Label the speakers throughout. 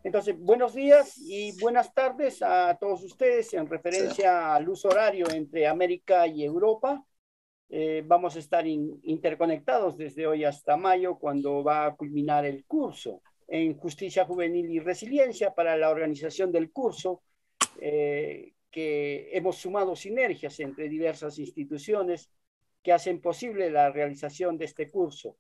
Speaker 1: Entonces, buenos días y buenas tardes a todos ustedes en referencia al uso horario entre América y Europa. Vamos a estar interconectados desde hoy hasta mayo, cuando va a culminar el curso en Justicia Juvenil y Resiliencia. Para la organización del curso, que hemos sumado sinergias entre diversas instituciones que hacen posible la realización de este curso.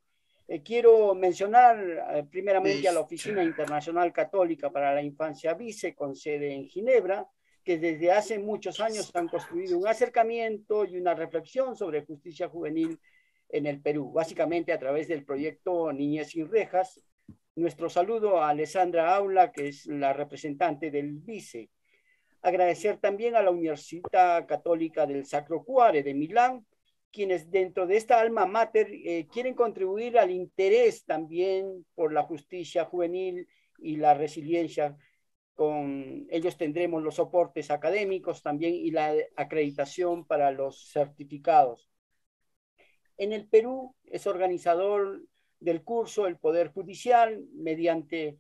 Speaker 1: Quiero mencionar primeramente a la Oficina Internacional Católica para la Infancia VICE, con sede en Ginebra, que desde hace muchos años han construido un acercamiento y una reflexión sobre justicia juvenil en el Perú, básicamente a través del proyecto Niñez sin Rejas. Nuestro saludo a Alessandra Aula, que es la representante del VICE. Agradecer también a la Universidad Católica del Sacro Cuore de Milán, quienes dentro de esta alma mater quieren contribuir al interés también por la justicia juvenil y la resiliencia. Con ellos tendremos los soportes académicos también y la acreditación para los certificados. En el Perú es organizador del curso el Poder Judicial mediante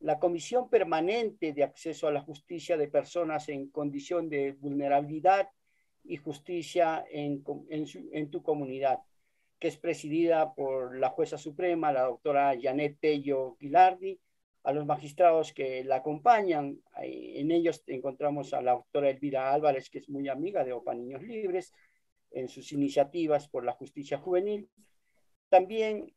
Speaker 1: la Comisión Permanente de Acceso a la Justicia de Personas en Condición de Vulnerabilidad y Justicia en tu Comunidad, que es presidida por la jueza suprema, la doctora Janet Tello Guilardi. A los magistrados que la acompañan, en ellos encontramos a la doctora Elvira Álvarez, que es muy amiga de OPA Niños Libres, en sus iniciativas por la justicia juvenil. También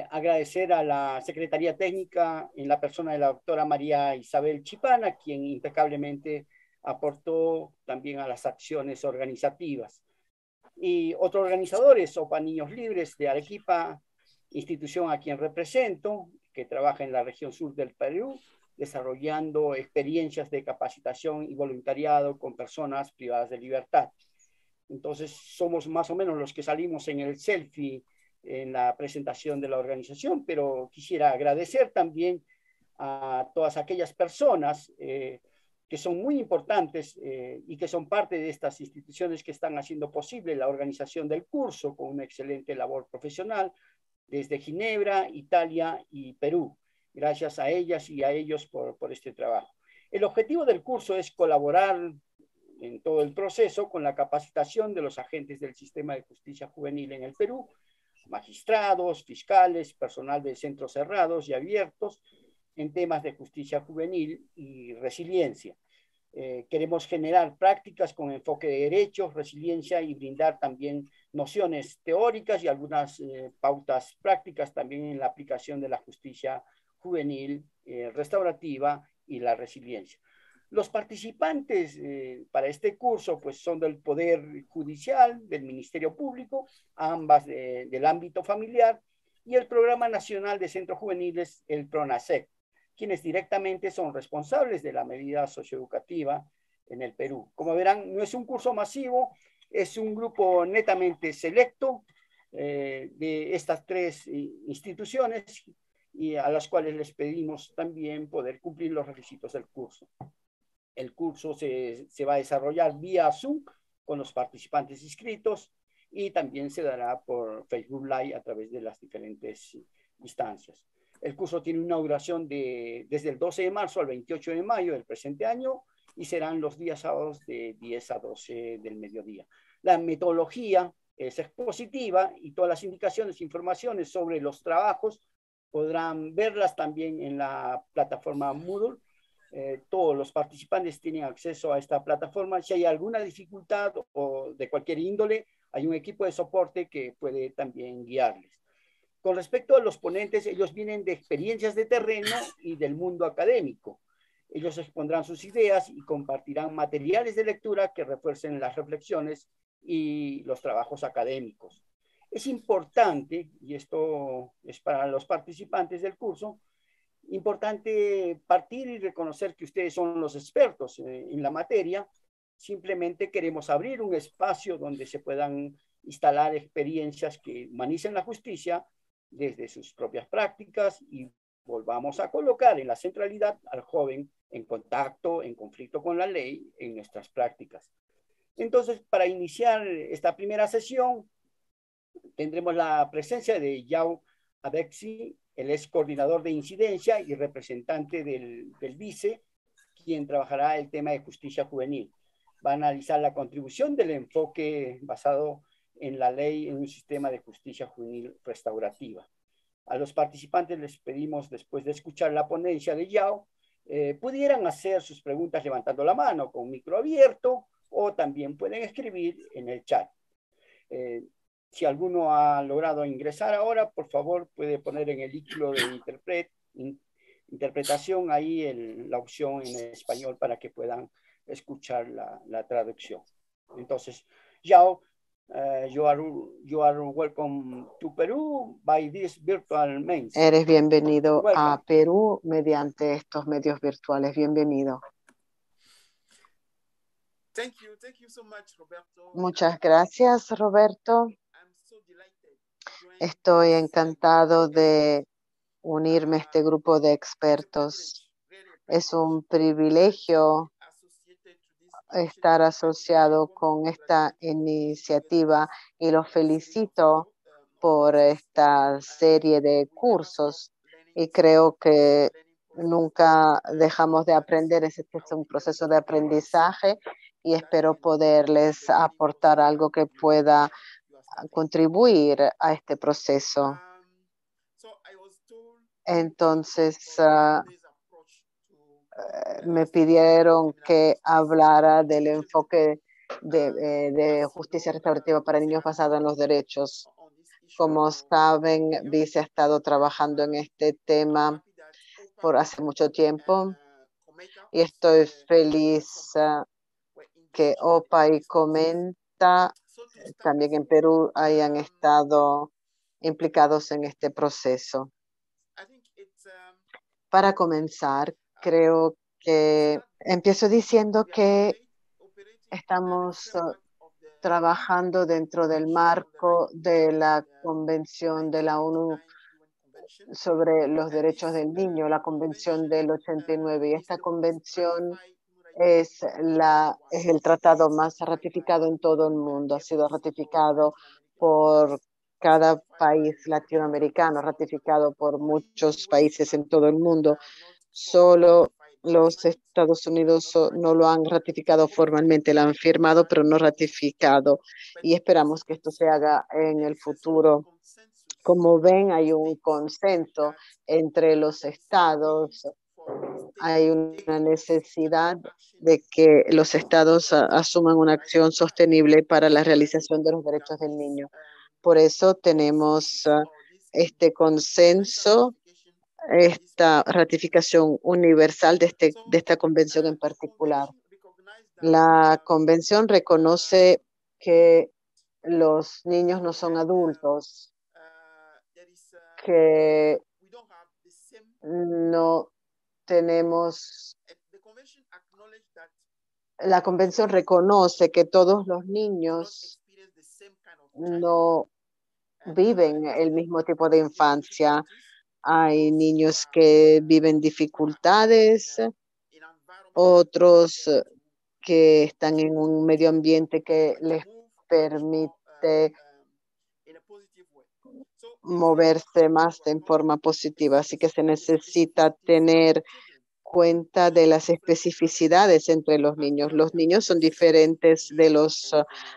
Speaker 1: agradecer a la Secretaría Técnica en la persona de la doctora María Isabel Chipana, quien impecablemente aportó también a las acciones organizativas. Y otros organizadores, OPA Niños Libres de Arequipa, institución a quien represento, que trabaja en la región sur del Perú, desarrollando experiencias de capacitación y voluntariado con personas privadas de libertad. Entonces, somos más o menos los que salimos en el selfie en la presentación de la organización, pero quisiera agradecer también a todas aquellas personas que son muy importantes y que son parte de estas instituciones que están haciendo posible la organización del curso con una excelente labor profesional desde Ginebra, Italia y Perú. Gracias a ellas y a ellos por este trabajo. El objetivo del curso es colaborar en todo el proceso con la capacitación de los agentes del sistema de justicia juvenil en el Perú, magistrados, fiscales, personal de centros cerrados y abiertos en temas de justicia juvenil y resiliencia. Queremos generar prácticas con enfoque de derechos, resiliencia y brindar también nociones teóricas y algunas pautas prácticas también en la aplicación de la justicia juvenil, restaurativa y la resiliencia. Los participantes para este curso pues, son del Poder Judicial, del Ministerio Público, ambas del ámbito familiar, y el Programa Nacional de Centros Juveniles, el PRONACEC, quienes directamente son responsables de la medida socioeducativa en el Perú. Como verán, no es un curso masivo, es un grupo netamente selecto de estas tres instituciones y a las cuales les pedimos también poder cumplir los requisitos del curso. El curso se va a desarrollar vía Zoom con los participantes inscritos y también se dará por Facebook Live a través de las diferentes instancias. El curso tiene una duración desde el 12 de marzo al 28 de mayo del presente año y serán los días sábados de 10 a 12 del mediodía. La metodología es expositiva y todas las indicaciones e informaciones sobre los trabajos podrán verlas también en la plataforma Moodle. Todos los participantes tienen acceso a esta plataforma. Si hay alguna dificultad o de cualquier índole, hay un equipo de soporte que puede también guiarles. Con respecto a los ponentes, ellos vienen de experiencias de terreno y del mundo académico. Ellos expondrán sus ideas y compartirán materiales de lectura que refuercen las reflexiones y los trabajos académicos. Es importante, y esto es para los participantes del curso, importante partir y reconocer que ustedes son los expertos en la materia. Simplemente queremos abrir un espacio donde se puedan instalar experiencias que humanicen la justicia desde sus propias prácticas y volvamos a colocar en la centralidad al joven en contacto, en conflicto con la ley, en nuestras prácticas. Entonces, para iniciar esta primera sesión, tendremos la presencia de Yao Abexi, Él es coordinador de incidencia y representante del vice, quien trabajará el tema de justicia juvenil. Va a analizar la contribución del enfoque basado en la ley en un sistema de justicia juvenil restaurativa. A los participantes les pedimos, después de escuchar la ponencia de Yao, pudieran hacer sus preguntas levantando la mano con micro abierto o también pueden escribir en el chat. Si alguno ha logrado ingresar ahora, por favor puede poner en el icono de interpretación ahí la opción en español para que puedan escuchar la traducción. Entonces, Yao, you are welcome to Peru by this virtual means.
Speaker 2: Eres bienvenido
Speaker 1: Welcome.
Speaker 2: a Perú mediante estos medios virtuales. Bienvenido.
Speaker 3: Thank you so much, Roberto.
Speaker 2: Muchas gracias, Roberto. Estoy encantado de unirme a este grupo de expertos. Es un privilegio estar asociado con esta iniciativa y los felicito por esta serie de cursos y creo que nunca dejamos de aprender. Este es un proceso de aprendizaje y espero poderles aportar algo que pueda contribuir a este proceso. Entonces, me pidieron que hablara del enfoque de justicia restaurativa para niños basado en los derechos. Como saben, Vice ha estado trabajando en este tema por hace mucho tiempo y estoy feliz que OPA y Comenta también en Perú hayan estado implicados en este proceso. Para comenzar, creo que empiezo diciendo que estamos trabajando dentro del marco de la Convención de la ONU sobre los Derechos del Niño, la Convención del 89, y esta convención es el tratado más ratificado en todo el mundo. Ha sido ratificado por cada país latinoamericano, ratificado por muchos países en todo el mundo. Solo los Estados Unidos no lo han ratificado formalmente, lo han firmado, pero no ratificado. Y esperamos que esto se haga en el futuro. Como ven, hay un consenso entre los estados. Hay una necesidad de que los estados asuman una acción sostenible para la realización de los derechos del niño. Por eso tenemos este consenso, esta ratificación universal de esta convención en particular. La convención reconoce que los niños no son adultos, que no tenemos. La convención reconoce que todos los niños no viven el mismo tipo de infancia. Hay niños que viven dificultades, otros que están en un medio ambiente que les permite moverse más en forma positiva. Así que se necesita tener cuenta de las especificidades entre los niños. Los niños son diferentes de los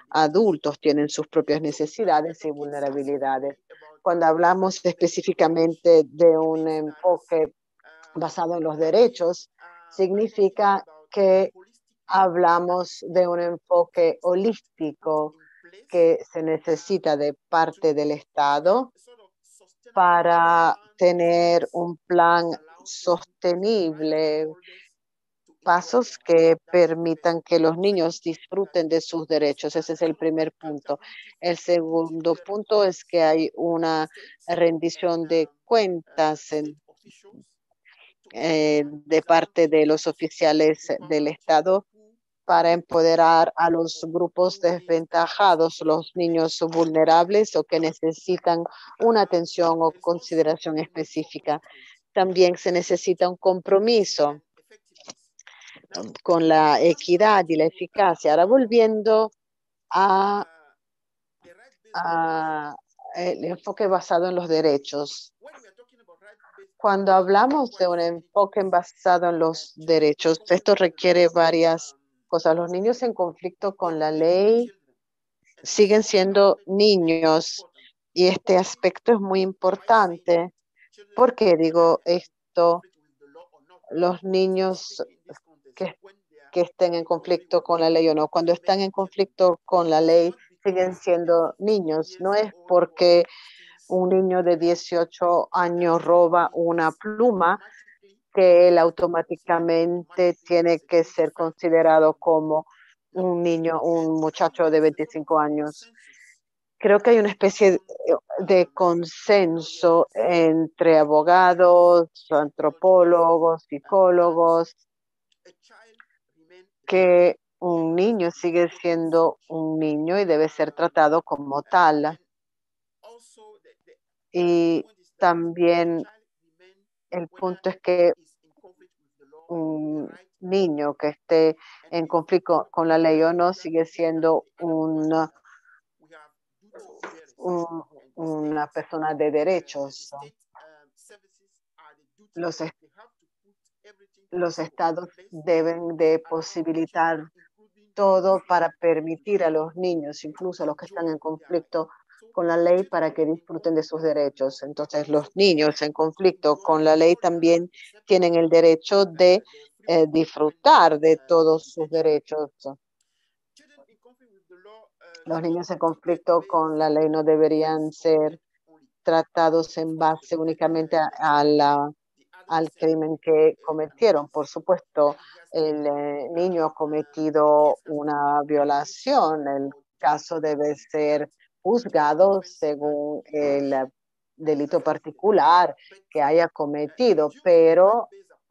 Speaker 2: adultos, tienen sus propias necesidades y vulnerabilidades. Cuando hablamos específicamente de un enfoque basado en los derechos, significa que hablamos de un enfoque holístico que se necesita de parte del Estado para tener un plan sostenible, pasos que permitan que los niños disfruten de sus derechos. Ese es el primer punto. El segundo punto es que hay una rendición de cuentas de parte de los oficiales del Estado para empoderar a los grupos desventajados, los niños vulnerables o que necesitan una atención o consideración específica. También se necesita un compromiso con la equidad y la eficacia. Ahora volviendo a el enfoque basado en los derechos. Cuando hablamos de un enfoque basado en los derechos, esto requiere varias cosas. Los niños en conflicto con la ley siguen siendo niños y este aspecto es muy importante. ¿Por qué digo esto? Los niños que, que estén en conflicto con la ley o no, cuando están en conflicto con la ley, siguen siendo niños. No es porque un niño de 18 años roba una pluma que él automáticamente tiene que ser considerado como un niño, un muchacho de 25 años. Creo que hay una especie de consenso entre abogados, antropólogos, psicólogos, que un niño sigue siendo un niño y debe ser tratado como tal. Y también el punto es que un niño que esté en conflicto con la ley o no sigue siendo una persona de derechos. Los estados deben de posibilitar todo para permitir a los niños, incluso a los que están en conflicto con la ley, para que disfruten de sus derechos. Entonces, los niños en conflicto con la ley también tienen el derecho de disfrutar de todos sus derechos. Los niños en conflicto con la ley no deberían ser tratados en base únicamente al crimen que cometieron. Por supuesto, el niño ha cometido una violación. El caso debe ser juzgado según el delito particular que haya cometido, pero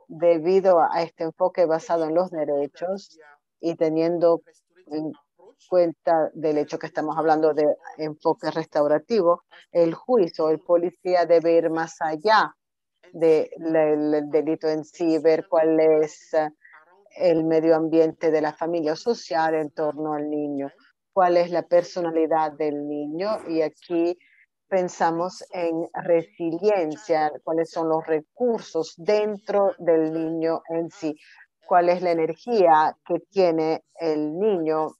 Speaker 2: debido a este enfoque basado en los derechos y teniendo en cuenta del hecho que estamos hablando de enfoque restaurativo, el juicio, el policía debe ir más allá del delito en sí, ver cuál es el medio ambiente de la familia social en torno al niño, cuál es la personalidad del niño, y aquí pensamos en resiliencia, cuáles son los recursos dentro del niño en sí, cuál es la energía que tiene el niño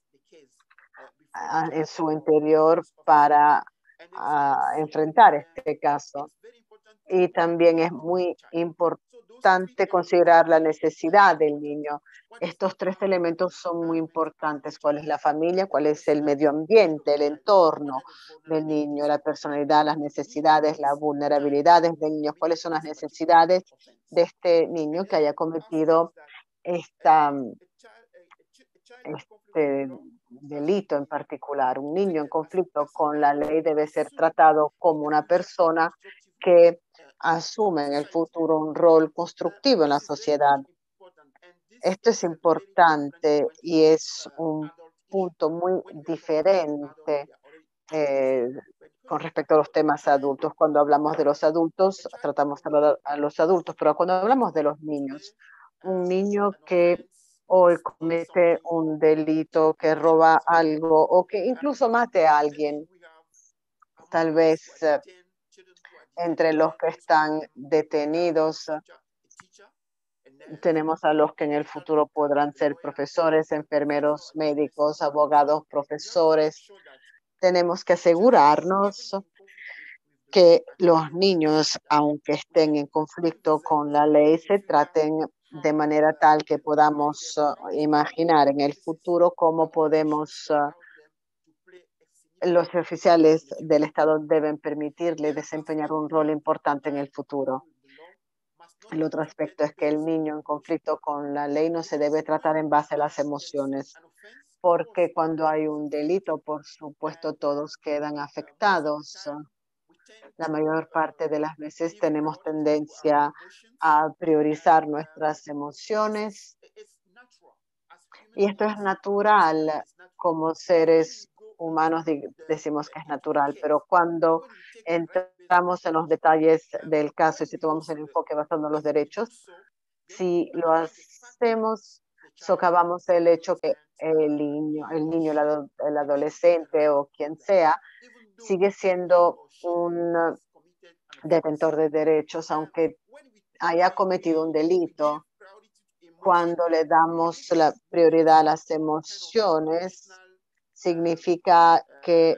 Speaker 2: en su interior para enfrentar este caso. Y también es muy importante considerar la necesidad del niño. Estos tres elementos son muy importantes. ¿Cuál es la familia? ¿Cuál es el medio ambiente, el entorno del niño, la personalidad, las necesidades, las vulnerabilidades del niño? ¿Cuáles son las necesidades de este niño que haya cometido este delito en particular? Un niño en conflicto con la ley debe ser tratado como una persona que asume en el futuro un rol constructivo en la sociedad. Esto es importante y es un punto muy diferente con respecto a los temas adultos. Cuando hablamos de los adultos, tratamos a los adultos, pero cuando hablamos de los niños, un niño que hoy comete un delito, que roba algo o que incluso mate a alguien, tal vez entre los que están detenidos, tenemos a los que en el futuro podrán ser profesores, enfermeros, médicos, abogados, profesores. Tenemos que asegurarnos que los niños, aunque estén en conflicto con la ley, se traten de manera tal que podamos imaginar en el futuro cómo podemos, los oficiales del Estado deben permitirle desempeñar un rol importante en el futuro. El otro aspecto es que el niño en conflicto con la ley no se debe tratar en base a las emociones, porque cuando hay un delito, por supuesto, todos quedan afectados. La mayor parte de las veces tenemos tendencia a priorizar nuestras emociones y esto es natural. Como seres humanos decimos que es natural, pero cuando entramos en los detalles del caso y si tomamos el enfoque basado en los derechos, si lo hacemos, socavamos el hecho que el niño, el adolescente o quien sea, sigue siendo un detentor de derechos, aunque haya cometido un delito. Cuando le damos la prioridad a las emociones, significa que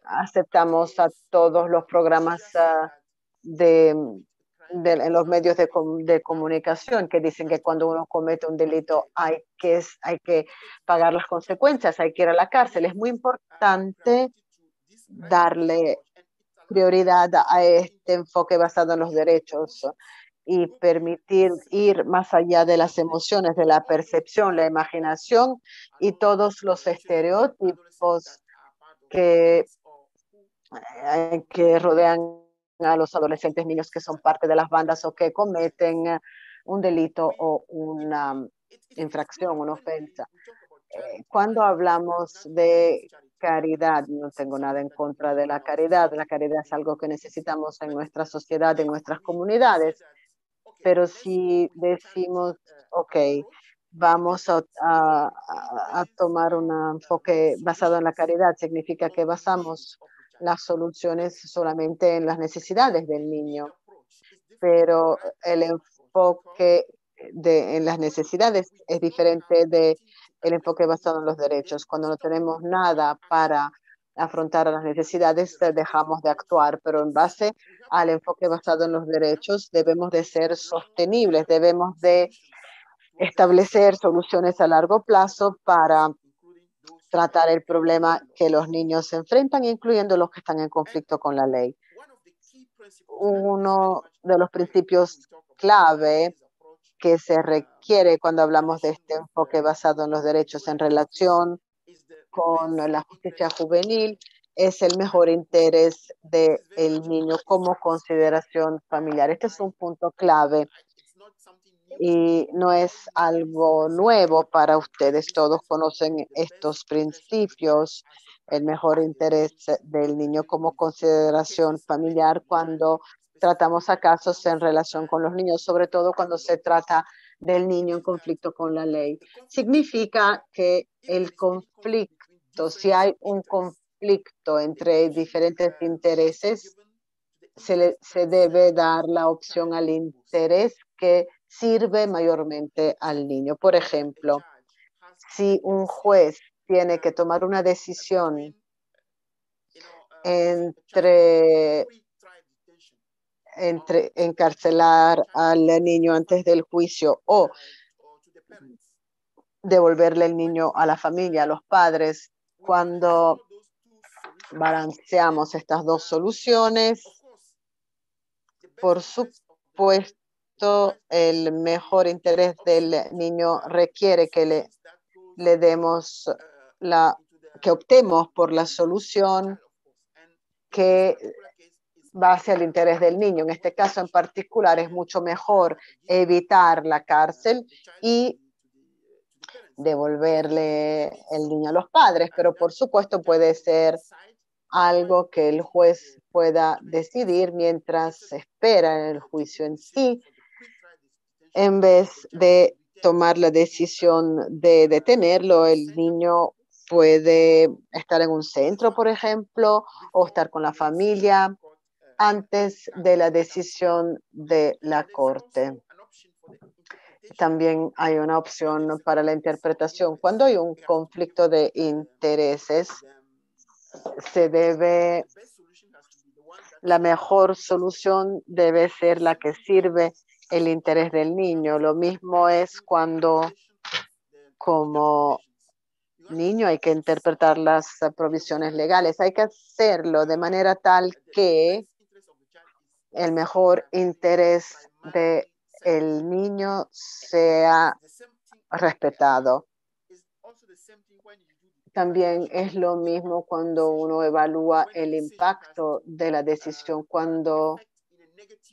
Speaker 2: aceptamos a todos los programas en los medios de comunicación que dicen que cuando uno comete un delito hay que pagar las consecuencias, hay que ir a la cárcel. Es muy importante darle prioridad a este enfoque basado en los derechos y permitir ir más allá de las emociones, de la percepción, la imaginación y todos los estereotipos que rodean a los adolescentes, niños que son parte de las bandas o que cometen un delito o una infracción, una ofensa. Cuando hablamos de caridad, no tengo nada en contra de la caridad. La caridad es algo que necesitamos en nuestra sociedad, en nuestras comunidades. Pero si decimos, ok, vamos a tomar un enfoque basado en la caridad, significa que basamos las soluciones solamente en las necesidades del niño. Pero el enfoque en las necesidades es diferente del enfoque basado en los derechos. Cuando no tenemos nada para afrontar las necesidades, dejamos de actuar, pero en base al enfoque basado en los derechos debemos de ser sostenibles, debemos de establecer soluciones a largo plazo para tratar el problema que los niños se enfrentan, incluyendo los que están en conflicto con la ley. Uno de los principios clave que se requiere cuando hablamos de este enfoque basado en los derechos en relación con la justicia juvenil es el mejor interés del niño como consideración familiar. Este es un punto clave y no es algo nuevo para ustedes. Todos conocen estos principios, el mejor interés del niño como consideración familiar cuando tratamos a casos en relación con los niños, sobre todo cuando se trata del niño en conflicto con la ley. Significa que el conflicto, si hay un conflicto entre diferentes intereses, se debe dar la opción al interés que sirve mayormente al niño. Por ejemplo, si un juez tiene que tomar una decisión entre encarcelar al niño antes del juicio o devolverle el niño a la familia, a los padres, cuando balanceamos estas dos soluciones, por supuesto, el mejor interés del niño requiere que le demos que optemos por la solución que va hacia el interés del niño. En este caso en particular es mucho mejor evitar la cárcel y devolverle el niño a los padres, pero por supuesto puede ser algo que el juez pueda decidir mientras espera en el juicio en sí, en vez de tomar la decisión de detenerlo. El niño puede estar en un centro, por ejemplo, o estar con la familia antes de la decisión de la corte. También hay una opción para la interpretación. Cuando hay un conflicto de intereses, la mejor solución debe ser la que sirve el interés del niño. Lo mismo es cuando como niño hay que interpretar las provisiones legales. Hay que hacerlo de manera tal que el mejor interés del niño sea respetado. También es lo mismo cuando uno evalúa el impacto de la decisión, cuando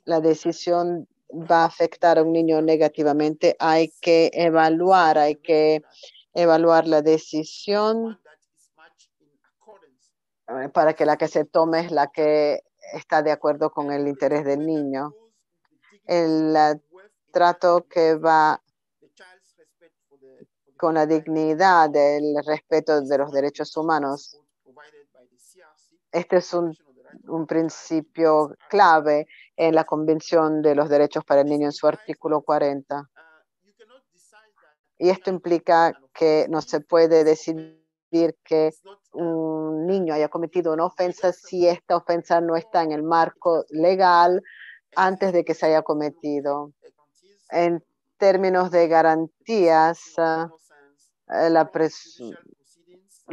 Speaker 2: la decisión va a afectar a un niño negativamente. Hay que evaluar la decisión para que la que se tome es la que está de acuerdo con el interés del niño. El trato que va con la dignidad, el respeto de los derechos humanos Este es un principio clave en la Convención de los Derechos para el Niño en su artículo 40. Y esto implica que no se puede decidir que un niño haya cometido una ofensa si esta ofensa no está en el marco legal antes de que se haya cometido. En términos de garantías, la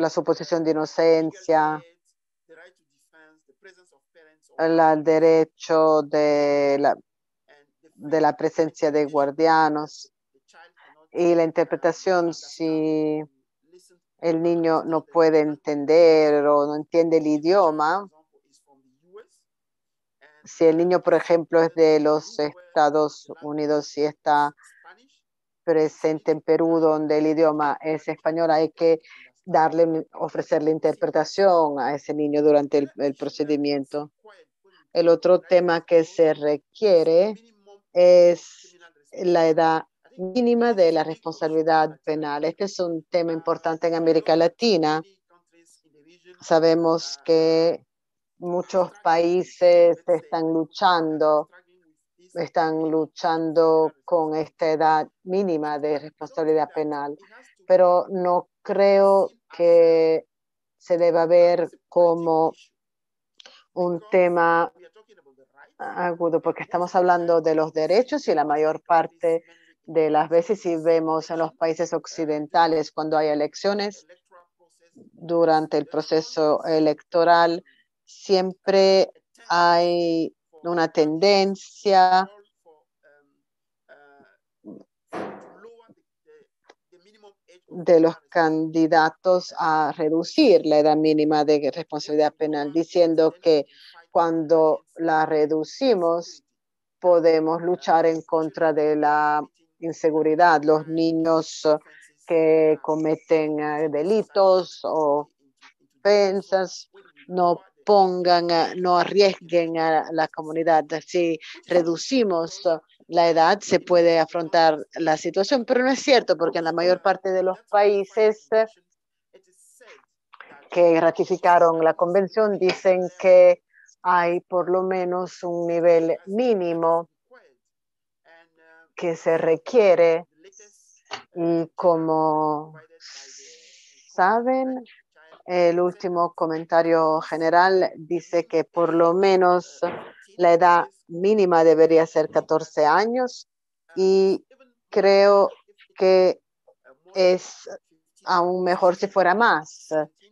Speaker 2: suposición de inocencia, el derecho de la presencia de guardianos y la interpretación si el niño no puede entender o no entiende el idioma. Si el niño, por ejemplo, es de los Estados Unidos y está presente en Perú, donde el idioma es español, hay que ofrecerle interpretación a ese niño durante el procedimiento. El otro tema que se requiere es la edad mínima de la responsabilidad penal. Este es un tema importante en América Latina. Sabemos que muchos países están luchando con esta edad mínima de responsabilidad penal, pero no creo que se deba ver como un tema agudo, porque estamos hablando de los derechos y la mayor parte de las veces, si vemos en los países occidentales, cuando hay elecciones, durante el proceso electoral, siempre hay una tendencia de los candidatos a reducir la edad mínima de responsabilidad penal, diciendo que cuando la reducimos podemos luchar en contra de la inseguridad. Los niños que cometen delitos o ofensas no arriesguen a la comunidad. Si reducimos la edad, se puede afrontar la situación, pero no es cierto, porque en la mayor parte de los países que ratificaron la convención dicen que hay por lo menos un nivel mínimo que se requiere, y como saben, el último comentario general dice que por lo menos la edad mínima debería ser 14 años, y creo que es aún mejor si fuera más,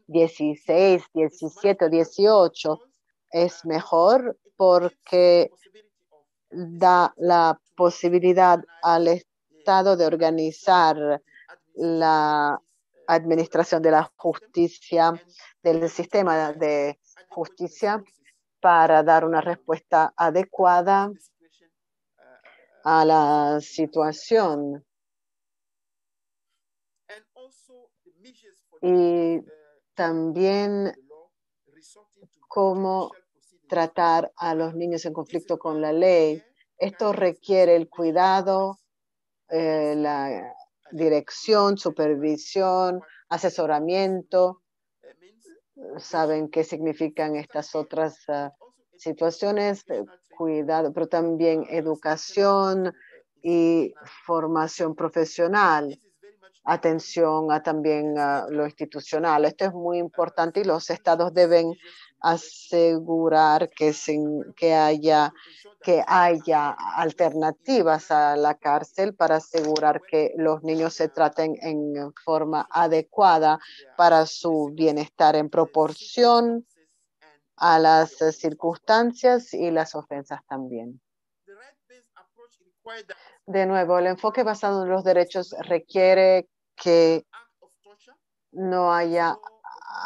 Speaker 2: 16, 17 o 18. Es mejor porque da la posibilidad al Estado de organizar la administración de la justicia, del sistema de justicia, para dar una respuesta adecuada a la situación. Y también cómo tratar a los niños en conflicto con la ley. Esto requiere el cuidado, la dirección, supervisión, asesoramiento. Saben qué significan estas otras situaciones, cuidado, pero también educación y formación profesional. Atención también a lo institucional. Esto es muy importante y los estados deben asegurar que haya alternativas a la cárcel para asegurar que los niños se traten en forma adecuada para su bienestar, en proporción a las circunstancias y las ofensas también. De nuevo, el enfoque basado en los derechos requiere que no haya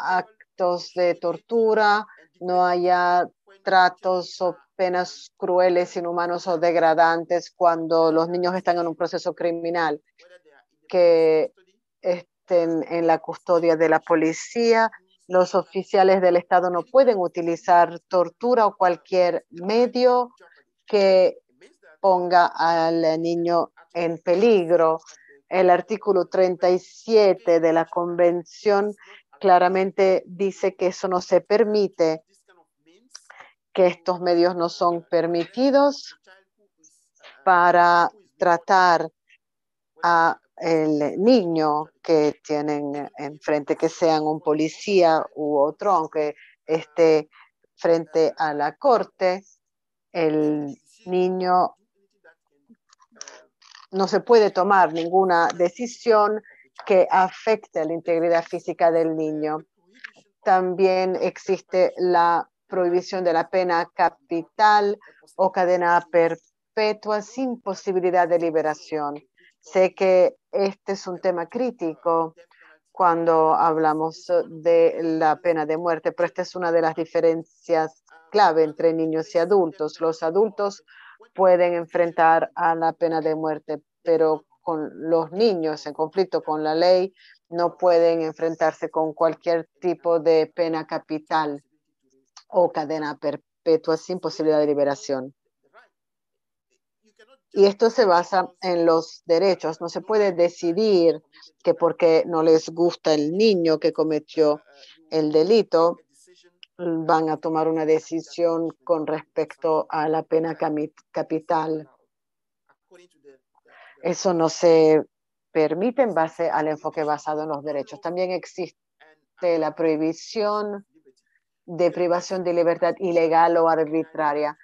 Speaker 2: actos de tortura, no haya tratos o penas crueles, inhumanos o degradantes cuando los niños están en un proceso criminal, que estén en la custodia de la policía. Los oficiales del Estado no pueden utilizar tortura o cualquier medio que ponga al niño en peligro. El artículo 37 de la Convención claramente dice que eso no se permite, que estos medios no son permitidos para tratar a el niño que tienen enfrente, que sean un policía u otro, aunque esté frente a la corte, el niño no se puede tomar ninguna decisión que afecte a la integridad física del niño. También existe la prohibición de la pena capital o cadena perpetua sin posibilidad de liberación. Sé que este es un tema crítico cuando hablamos de la pena de muerte, pero esta es una de las diferencias clave entre niños y adultos. Los adultos pueden enfrentar a la pena de muerte, pero con los niños en conflicto con la ley no pueden enfrentarse con cualquier tipo de pena capital o cadena perpetua sin posibilidad de liberación. Y esto se basa en los derechos. No se puede decidir que porque no les gusta el niño que cometió el delito, van a tomar una decisión con respecto a la pena capital. Eso no se permite en base al enfoque basado en los derechos. También existe la prohibición de privación de libertad ilegal o arbitraria.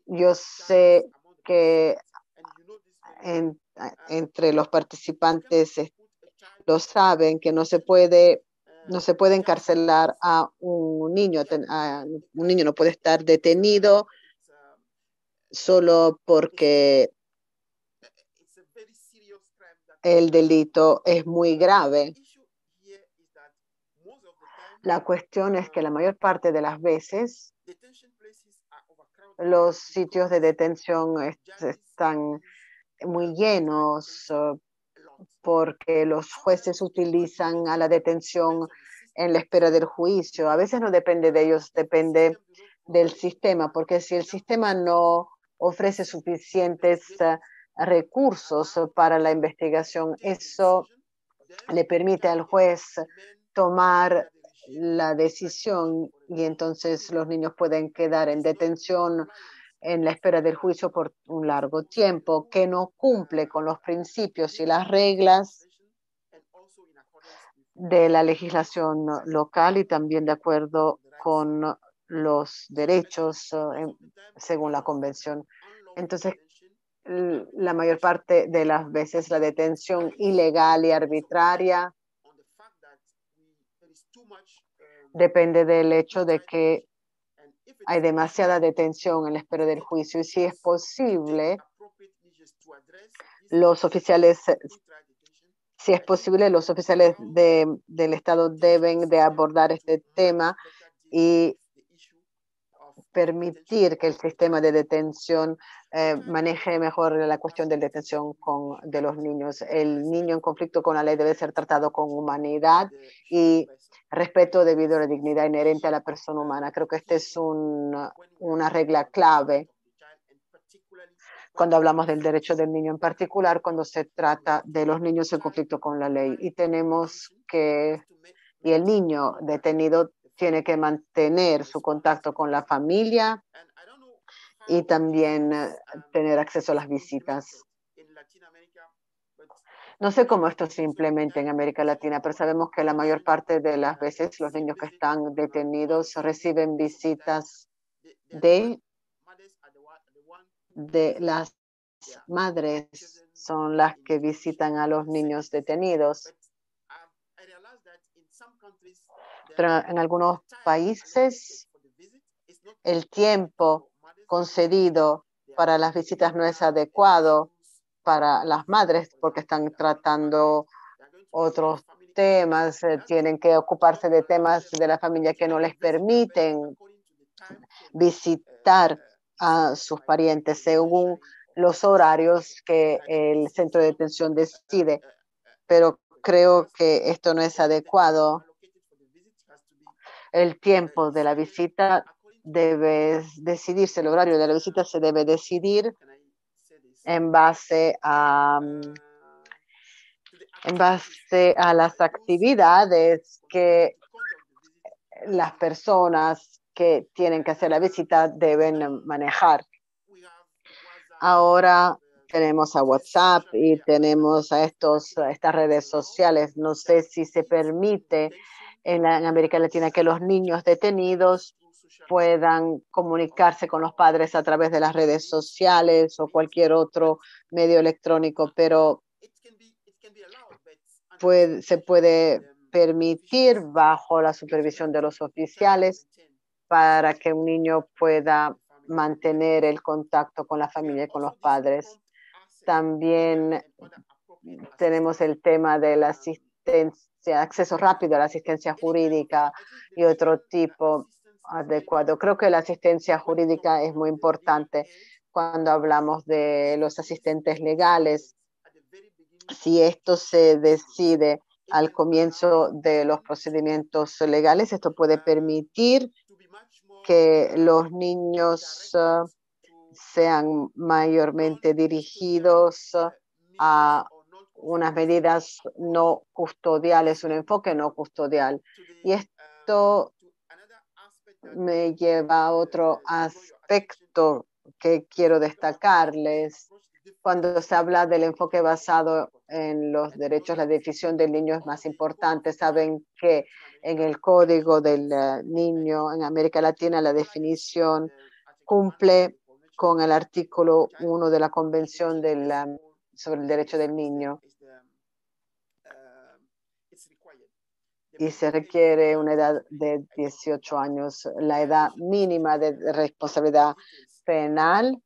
Speaker 2: Yo sé que entre los participantes lo saben, que no se puede encarcelar a un niño. Un niño no puede estar detenido solo porque el delito es muy grave. La cuestión es que la mayor parte de las veces los sitios de detención están muy llenos porque los jueces utilizan a la detención en la espera del juicio. A veces no depende de ellos, depende del sistema, porque si el sistema no ofrece suficientes recursos para la investigación, eso le permite al juez tomar la decisión y entonces los niños pueden quedar en detención en la espera del juicio por un largo tiempo, que no cumple con los principios y las reglas de la legislación local y también de acuerdo con los derechos según la convención. Entonces, la mayor parte de las veces la detención ilegal y arbitraria depende del hecho de que hay demasiada detención en la espera del juicio y si es posible, los oficiales del Estado deben de abordar este tema y permitir que el sistema de detención maneje mejor la cuestión de detención de los niños. El niño en conflicto con la ley debe ser tratado con humanidad y respeto debido a la dignidad inherente a la persona humana. Creo que esta es una regla clave cuando hablamos del derecho del niño, en particular cuando se trata de los niños en conflicto con la ley. Y el niño detenido tiene que mantener su contacto con la familia y también tener acceso a las visitas. No sé cómo esto se implementa en América Latina, pero sabemos que la mayor parte de las veces los niños que están detenidos reciben visitas de las madres, son las que visitan a los niños detenidos. Pero en algunos países el tiempo concedido para las visitas no es adecuado para las madres porque están tratando otros temas, tienen que ocuparse de temas de la familia que no les permiten visitar a sus parientes según los horarios que el centro de detención decide. Pero creo que esto no es adecuado. El tiempo de la visita debe decidirse, el horario de la visita se debe decidir en base a las actividades que las personas que tienen que hacer la visita deben manejar. Ahora tenemos a WhatsApp y tenemos a estas redes sociales. No sé si se permite en América Latina que los niños detenidos puedan comunicarse con los padres a través de las redes sociales o cualquier otro medio electrónico, pero se puede permitir bajo la supervisión de los oficiales para que un niño pueda mantener el contacto con la familia y con los padres. También tenemos el tema de la asistencia, acceso rápido a la asistencia jurídica y otro tipo adecuado. Creo que la asistencia jurídica es muy importante cuando hablamos de los asistentes legales. Si esto se decide al comienzo de los procedimientos legales, esto puede permitir que los niños sean mayormente dirigidos a unas medidas no custodiales, un enfoque no custodial. Y esto me lleva a otro aspecto que quiero destacarles. Cuando se habla del enfoque basado en los derechos, la definición del niño es más importante. Saben que en el Código del Niño en América Latina la definición cumple con el artículo 1 de la Convención sobre el Derecho del Niño. Y se requiere una edad de 18 años, la edad mínima de responsabilidad penal.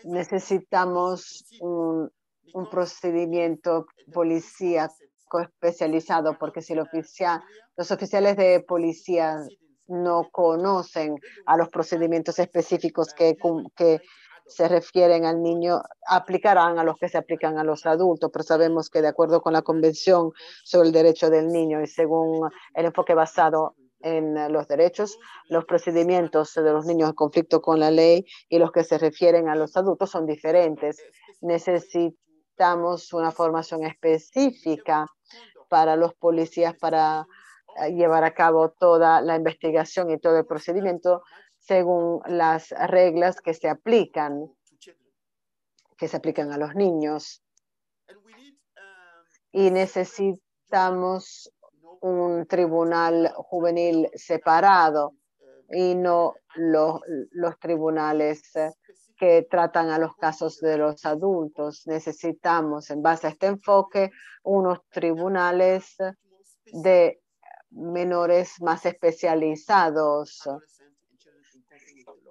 Speaker 2: Necesitamos un procedimiento policíaco especializado, porque si los oficiales de policía no conocen a los procedimientos específicos que se refieren al niño, aplicarán a los que se aplican a los adultos, pero sabemos que de acuerdo con la Convención sobre el Derecho del Niño y según el enfoque basado en los derechos, los procedimientos de los niños en conflicto con la ley y los que se refieren a los adultos son diferentes. Necesitamos una formación específica para los policías para llevar a cabo toda la investigación y todo el procedimiento según las reglas que se aplican a los niños. Y necesitamos un tribunal juvenil separado y no los tribunales que tratan a los casos de los adultos. Necesitamos, en base a este enfoque, unos tribunales de menores más especializados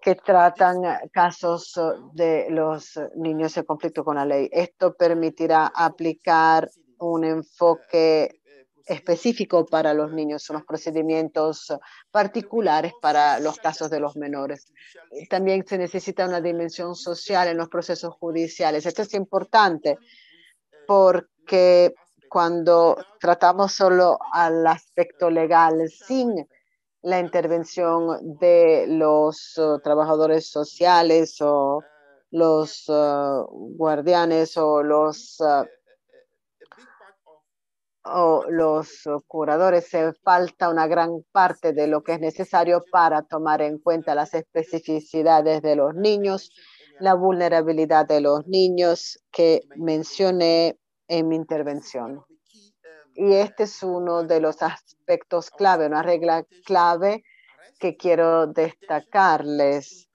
Speaker 2: que tratan casos de los niños en conflicto con la ley. Esto permitirá aplicar un enfoque específico para los niños, unos procedimientos particulares para los casos de los menores. También se necesita una dimensión social en los procesos judiciales. Esto es importante porque cuando tratamos solo al aspecto legal sin la intervención de los trabajadores sociales o los guardianes o los curadores, se falta una gran parte de lo que es necesario para tomar en cuenta las especificidades de los niños, la vulnerabilidad de los niños que mencioné en mi intervención. Y este es uno de los aspectos clave, una regla clave que quiero destacarles.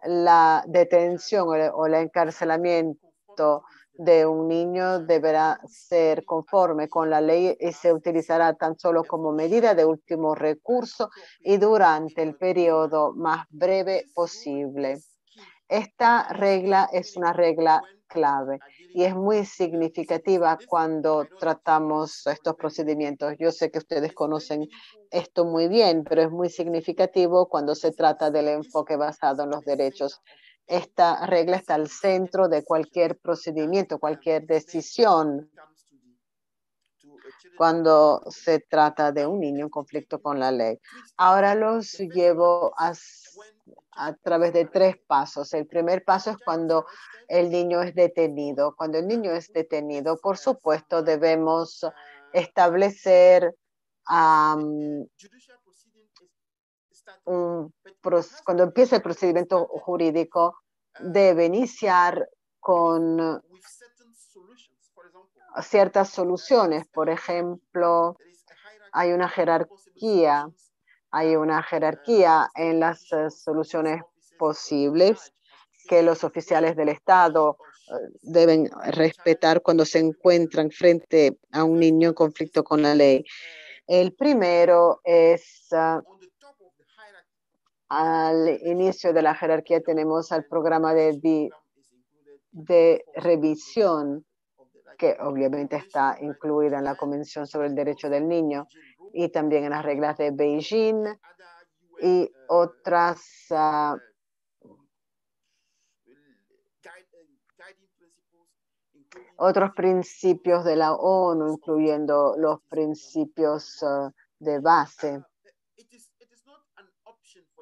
Speaker 2: La detención o el encarcelamiento de un niño deberá ser conforme con la ley y se utilizará tan solo como medida de último recurso y durante el periodo más breve posible. Esta regla es una regla clave y es muy significativa cuando tratamos estos procedimientos. Yo sé que ustedes conocen esto muy bien, pero es muy significativo cuando se trata del enfoque basado en los derechos. Esta regla está al centro de cualquier procedimiento, cualquier decisión cuando se trata de un niño en conflicto con la ley. Ahora los llevo a través de 3 pasos. El primer paso es cuando el niño es detenido. Cuando el niño es detenido, por supuesto, debemos establecer cuando empieza el procedimiento jurídico, debe iniciar con ciertas soluciones. Por ejemplo, hay una jerarquía en las soluciones posibles que los oficiales del Estado deben respetar cuando se encuentran frente a un niño en conflicto con la ley. El primero es al inicio de la jerarquía tenemos al programa de revisión, que obviamente está incluida en la Convención sobre el Derecho del Niño y también en las reglas de Beijing y otros principios de la ONU, incluyendo los principios de base.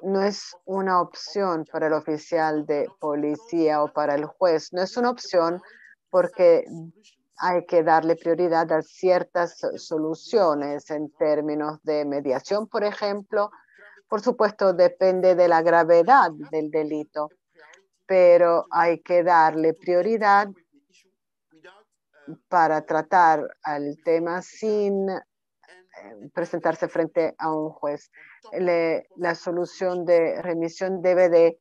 Speaker 2: No es una opción para el oficial de policía o para el juez. No es una opción porque hay que darle prioridad a ciertas soluciones en términos de mediación, por ejemplo. Por supuesto, depende de la gravedad del delito, pero hay que darle prioridad para tratar al tema sin presentarse frente a un juez. La solución de remisión debe de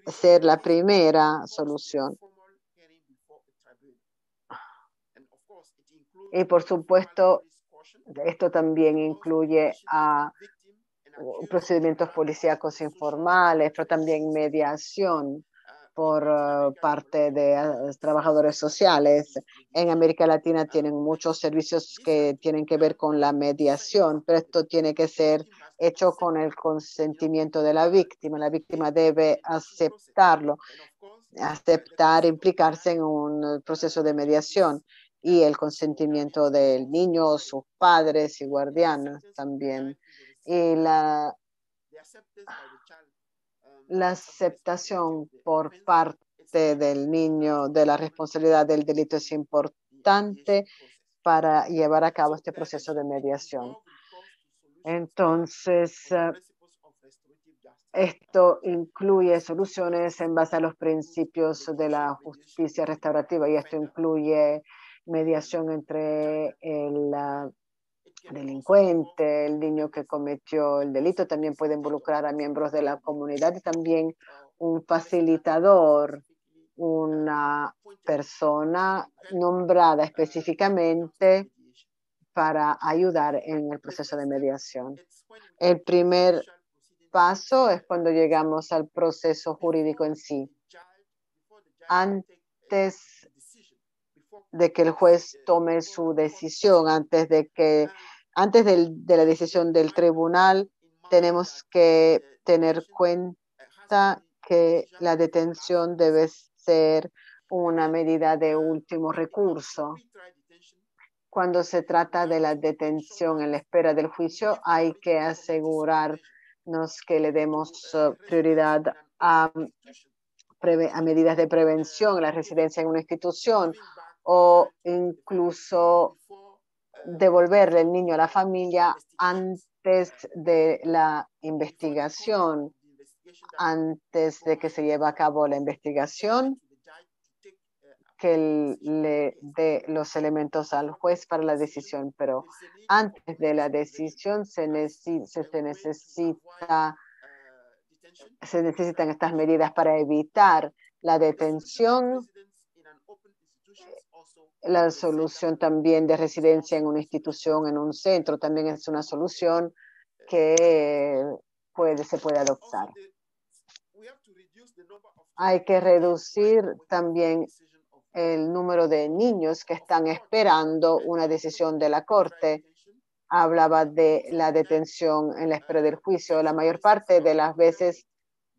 Speaker 2: ser la primera solución. Y por supuesto, esto también incluye a procedimientos policíacos informales, pero también mediación por parte de trabajadores sociales. En América Latina tienen muchos servicios que tienen que ver con la mediación, pero esto tiene que ser hecho con el consentimiento de la víctima. La víctima debe aceptarlo, implicarse en un proceso de mediación y el consentimiento del niño, sus padres y guardianes también. Y la aceptación por parte del niño de la responsabilidad del delito es importante para llevar a cabo este proceso de mediación. Entonces, esto incluye soluciones en base a los principios de la justicia restaurativa y esto incluye mediación entre el delincuente, el niño que cometió el delito. También puede involucrar a miembros de la comunidad y también un facilitador, una persona nombrada específicamente para ayudar en el proceso de mediación. El primer paso es cuando llegamos al proceso jurídico en sí. Antes de que el juez tome su decisión, antes de la decisión del tribunal, tenemos que tener cuenta que la detención debe ser una medida de último recurso. Cuando se trata de la detención en la espera del juicio, hay que asegurarnos que le demos prioridad a medidas de prevención, la residencia en una institución o incluso devolverle el niño a la familia antes de la investigación, antes de que se lleve a cabo la investigación, que le dé los elementos al juez para la decisión, pero antes de la decisión se necesitan estas medidas para evitar la detención. La solución también de residencia en una institución, en un centro, también es una solución que se puede adoptar. Hay que reducir también el número de niños que están esperando una decisión de la Corte. Hablaba de la detención en la espera del juicio. La mayor parte de las veces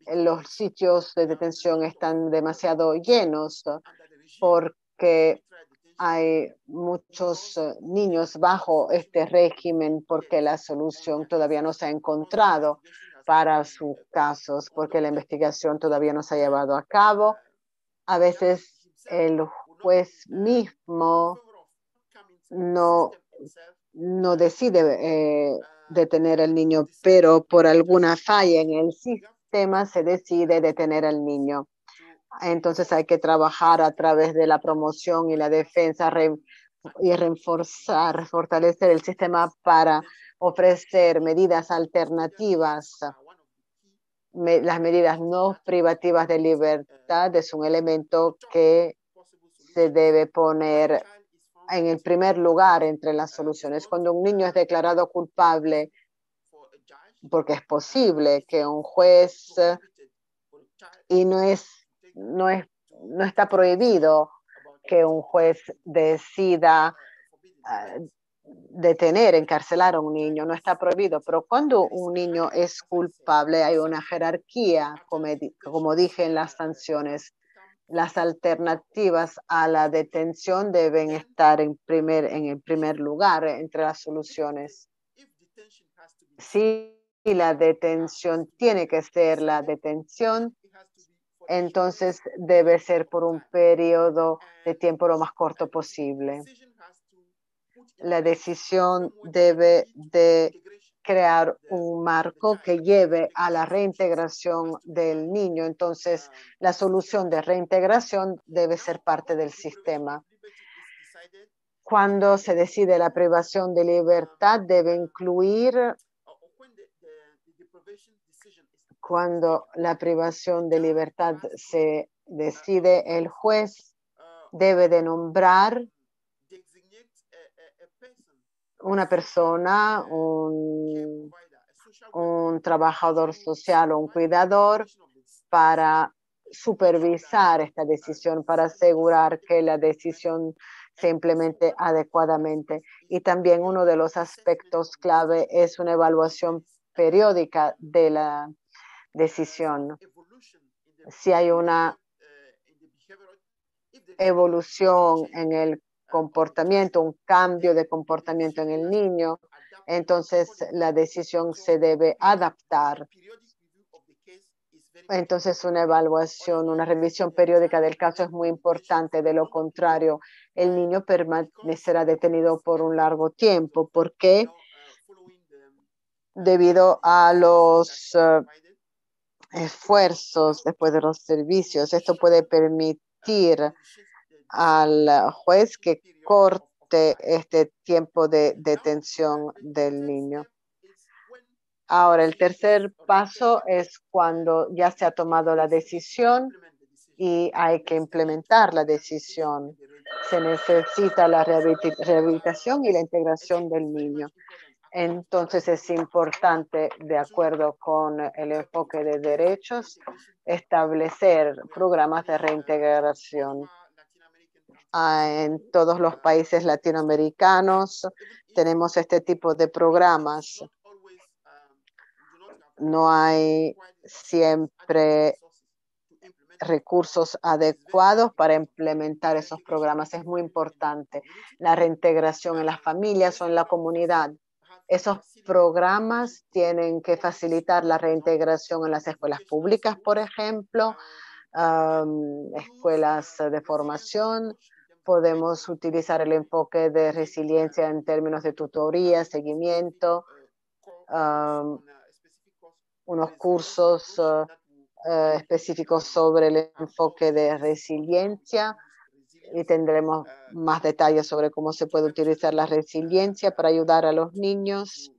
Speaker 2: los sitios de detención están demasiado llenos porque hay muchos niños bajo este régimen porque la solución todavía no se ha encontrado para sus casos, porque la investigación todavía no se ha llevado a cabo. A veces el juez mismo no no decide detener al niño, pero por alguna falla en el sistema se decide detener al niño. Entonces hay que trabajar a través de la promoción y la defensa y reforzar, fortalecer el sistema para ofrecer medidas alternativas. Las medidas no privativas de libertad es un elemento que se debe poner en el primer lugar entre las soluciones. Cuando un niño es declarado culpable, porque es posible que un juez, y no está prohibido que un juez decida detener, encarcelar a un niño, no está prohibido, pero cuando un niño es culpable hay una jerarquía, como dije en las sanciones. Las alternativas a la detención deben estar en el primer lugar entre las soluciones. Si la detención tiene que ser la detención, entonces debe ser por un periodo de tiempo lo más corto posible. La decisión debe de crear un marco que lleve a la reintegración del niño. Entonces, la solución de reintegración debe ser parte del sistema. Cuando se decide la privación de libertad, debe incluir, cuando la privación de libertad se decide, el juez debe de nombrar una persona, un trabajador social o un cuidador para supervisar esta decisión, para asegurar que la decisión se implemente adecuadamente. Y también uno de los aspectos clave es una evaluación periódica de la decisión. Si hay una evolución en el comportamiento, un cambio de comportamiento en el niño, entonces la decisión se debe adaptar. Entonces una evaluación, una revisión periódica del caso es muy importante. De lo contrario, el niño permanecerá detenido por un largo tiempo. ¿Por qué? Debido a los esfuerzos después de los servicios. Esto puede permitir al juez que corte este tiempo de detención del niño. Ahora, el tercer paso es cuando ya se ha tomado la decisión y hay que implementar la decisión. Se necesita la rehabilitación y la integración del niño. Entonces es importante, de acuerdo con el enfoque de derechos, establecer programas de reintegración. En todos los países latinoamericanos tenemos este tipo de programas. No hay siempre recursos adecuados para implementar esos programas. Es muy importante la reintegración en las familias o en la comunidad. Esos programas tienen que facilitar la reintegración en las escuelas públicas, por ejemplo, escuelas de formación. Podemos utilizar el enfoque de resiliencia en términos de tutoría, seguimiento, unos cursos específicos sobre el enfoque de resiliencia, y tendremos más detalles sobre cómo se puede utilizar la resiliencia para ayudar a los niños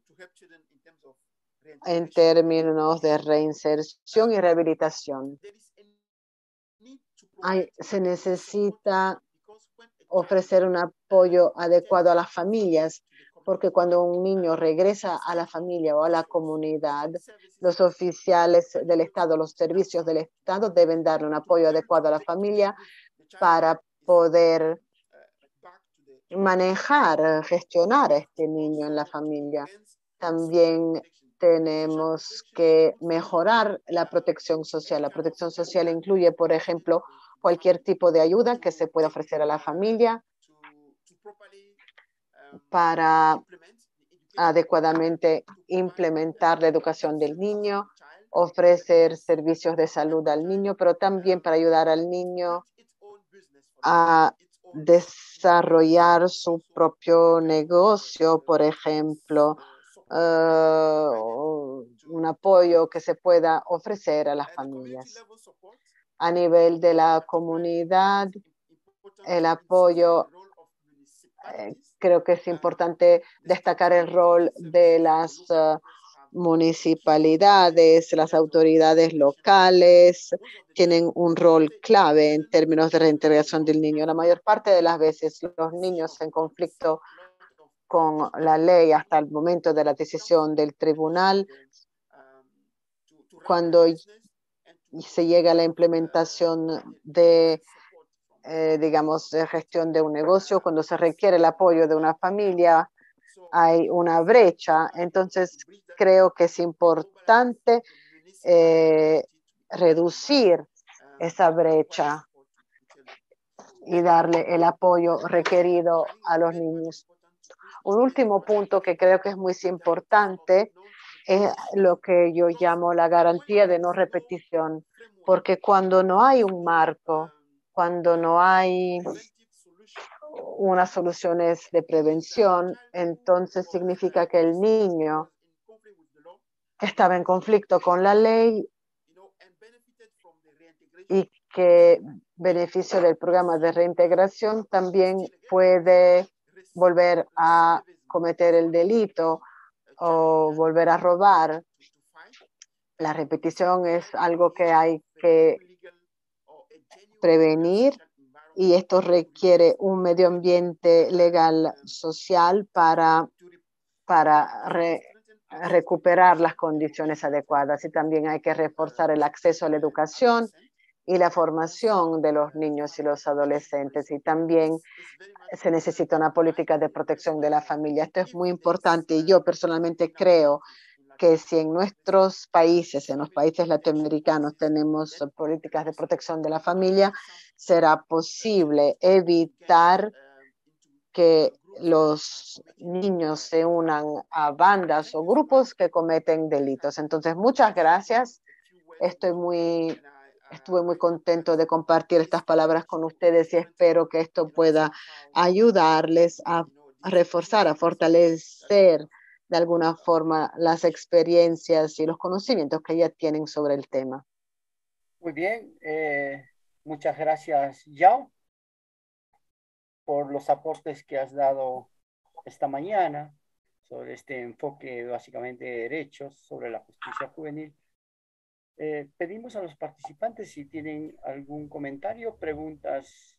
Speaker 2: en términos de reinserción y rehabilitación. Se necesita ofrecer un apoyo adecuado a las familias, porque cuando un niño regresa a la familia o a la comunidad, los oficiales del Estado, los servicios del Estado deben darle un apoyo adecuado a la familia para poder manejar, gestionar a este niño en la familia. También tenemos que mejorar la protección social. La protección social incluye, por ejemplo, cualquier tipo de ayuda que se pueda ofrecer a la familia para adecuadamente implementar la educación del niño, ofrecer servicios de salud al niño, pero también para ayudar al niño a desarrollar su propio negocio, por ejemplo, un apoyo que se pueda ofrecer a las familias. A nivel de la comunidad, el apoyo, creo que es importante destacar el rol de las municipalidades, las autoridades locales tienen un rol clave en términos de reintegración del niño. La mayor parte de las veces los niños en conflicto con la ley hasta el momento de la decisión del tribunal, cuando se llega a la implementación de, digamos, de gestión de un negocio, cuando se requiere el apoyo de una familia, hay una brecha. Entonces, creo que es importante reducir esa brecha y darle el apoyo requerido a los niños. Un último punto que creo que es muy importante es lo que yo llamo la garantía de no repetición, porque cuando no hay un marco, cuando no hay unas soluciones de prevención, entonces significa que el niño que estaba en conflicto con la ley y que beneficio del programa de reintegración también puede volver a cometer el delito o volver a robar. La repetición es algo que hay que prevenir y esto requiere un medio ambiente legal social para recuperar las condiciones adecuadas, y también hay que reforzar el acceso a la educación y la formación de los niños y los adolescentes, y también se necesita una política de protección de la familia. Esto es muy importante y yo personalmente creo que si en nuestros países, en los países latinoamericanos, tenemos políticas de protección de la familia, será posible evitar que los niños se unan a bandas o grupos que cometen delitos. Entonces, muchas gracias. Estuve muy contento de compartir estas palabras con ustedes y espero que esto pueda ayudarles a reforzar, a fortalecer de alguna forma las experiencias y los conocimientos que ya tienen sobre el tema.
Speaker 1: Muy bien, muchas gracias, Yao, por los aportes que has dado esta mañana sobre este enfoque básicamente de derechos sobre la justicia juvenil. Pedimos a los participantes si tienen algún comentario, preguntas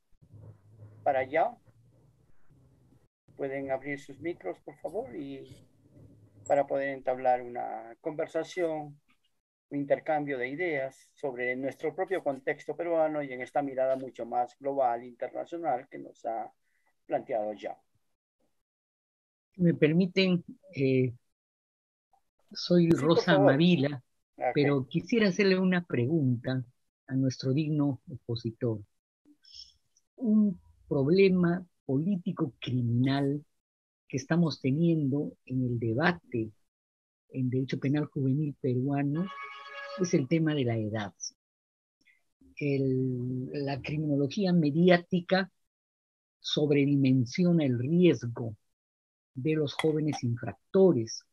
Speaker 1: para Yao. Pueden abrir sus micros, por favor, y para poder entablar una conversación, un intercambio de ideas sobre nuestro propio contexto peruano y en esta mirada mucho más global, internacional que nos ha planteado Yao.
Speaker 4: Me permiten, soy
Speaker 1: Sí,
Speaker 4: Rosa Mavila,
Speaker 1: okay.
Speaker 4: Pero quisiera hacerle una pregunta a nuestro digno opositor. Un problema político criminal que estamos teniendo en el debate en derecho penal juvenil peruano es el tema de la edad. La criminología mediática sobredimensiona el riesgo de los jóvenes infractores,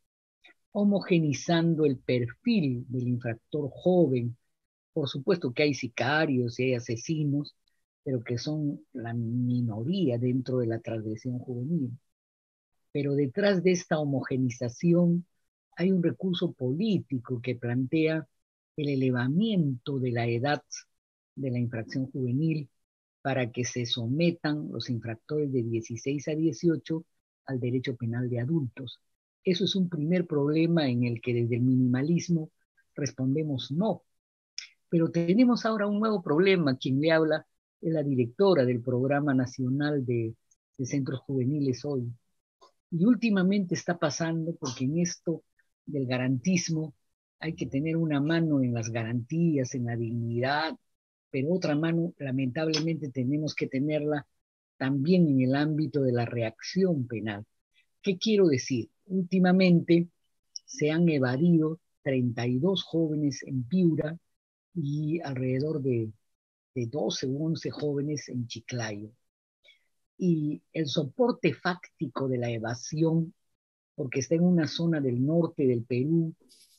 Speaker 4: homogenizando el perfil del infractor joven. Por supuesto que hay sicarios y hay asesinos, pero que son la minoría dentro de la transgresión juvenil. Pero detrás de esta homogenización hay un recurso político que plantea el elevamiento de la edad de la infracción juvenil para que se sometan los infractores de 16 a 18 al derecho penal de adultos. Eso es un primer problema en el que desde el minimalismo respondemos no. Pero tenemos ahora un nuevo problema. Quien le habla es la directora del Programa Nacional de Centros Juveniles hoy. Y últimamente está pasando porque en esto del garantismo hay que tener una mano en las garantías, en la dignidad, pero otra mano lamentablemente tenemos que tenerla también en el ámbito de la reacción penal. ¿Qué quiero decir? Últimamente se han evadido 32 jóvenes en Piura y alrededor de 12 u 11 jóvenes en Chiclayo. y el soporte fáctico de la evasión, porque está en una zona del norte del Perú,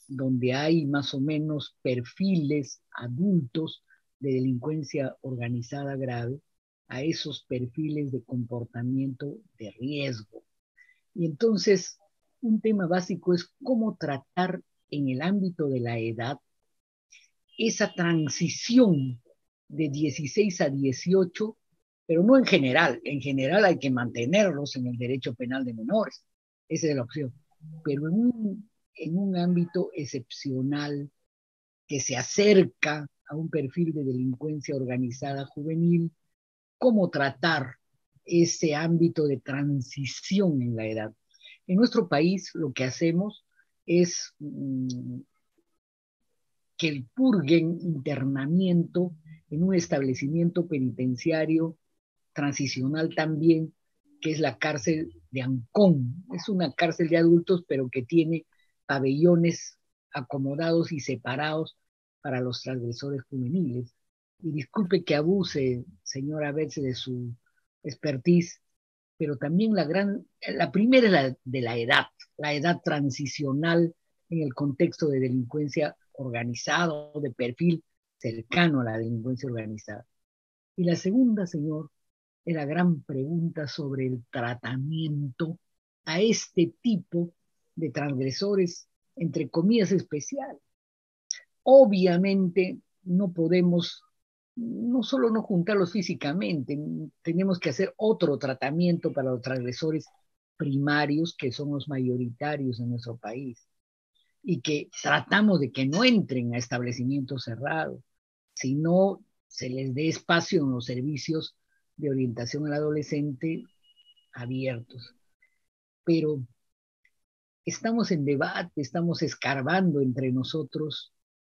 Speaker 4: donde hay más o menos perfiles adultos de delincuencia organizada grave, a esos perfiles de comportamiento de riesgo. Y entonces, un tema básico es cómo tratar en el ámbito de la edad esa transición de 16 a 18, pero no en general hay que mantenerlos en el derecho penal de menores, esa es la opción, pero en un ámbito excepcional que se acerca a un perfil de delincuencia organizada juvenil, cómo tratar ese ámbito de transición en la edad. En nuestro país lo que hacemos es que el purguen internamiento en un establecimiento penitenciario transicional también, que es la cárcel de Ancón. Es una cárcel de adultos, pero que tiene pabellones acomodados y separados para los transgresores juveniles. Y disculpe que abuse, señora Betts, de su expertise, pero también la primera es la de la edad transicional en el contexto de delincuencia organizada o de perfil cercano a la delincuencia organizada. Y la segunda, señor, es la gran pregunta sobre el tratamiento a este tipo de transgresores, entre comillas, especial. Obviamente no podemos no solo no juntarlos físicamente, tenemos que hacer otro tratamiento para los transgresores primarios, que son los mayoritarios en nuestro país, y que tratamos de que no entren a establecimientos cerrados, sino se les dé espacio en los servicios de orientación al adolescente abiertos. Pero estamos en debate, estamos escarbando entre nosotros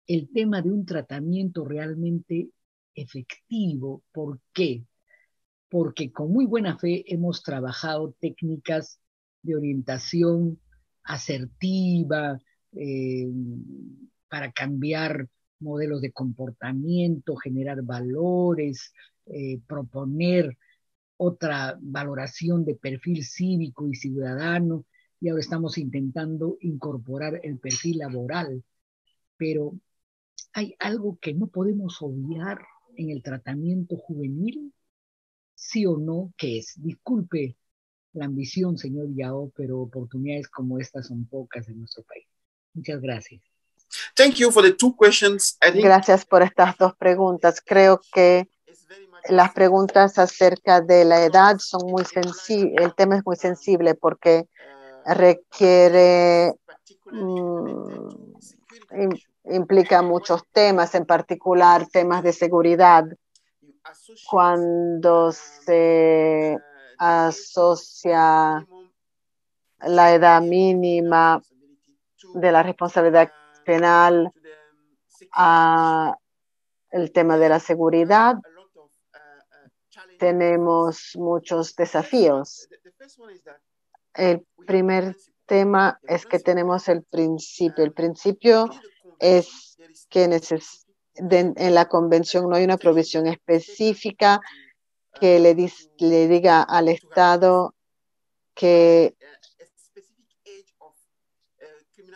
Speaker 4: el tema de un tratamiento realmente efectivo. ¿Por qué? Porque con muy buena fe hemos trabajado técnicas de orientación asertiva, para cambiar modelos de comportamiento, generar valores, proponer otra valoración de perfil cívico y ciudadano, y ahora estamos intentando incorporar el perfil laboral, pero hay algo que no podemos obviar en el tratamiento juvenil, sí o no, que es, disculpe la ambición, señor Yao, pero oportunidades como estas son pocas en nuestro país. Muchas gracias.
Speaker 3: Thank you for the two questions.
Speaker 2: Gracias por estas dos preguntas. Creo que las preguntas acerca de la edad son muy sensibles. El tema es muy sensible porque requiere, implica muchos temas, en particular temas de seguridad. Cuando se asocia la edad mínima de la responsabilidad penal a el tema de la seguridad, tenemos muchos desafíos. El primer tema es que tenemos el principio. El principio es que en la convención no hay una provisión específica que le diga al Estado que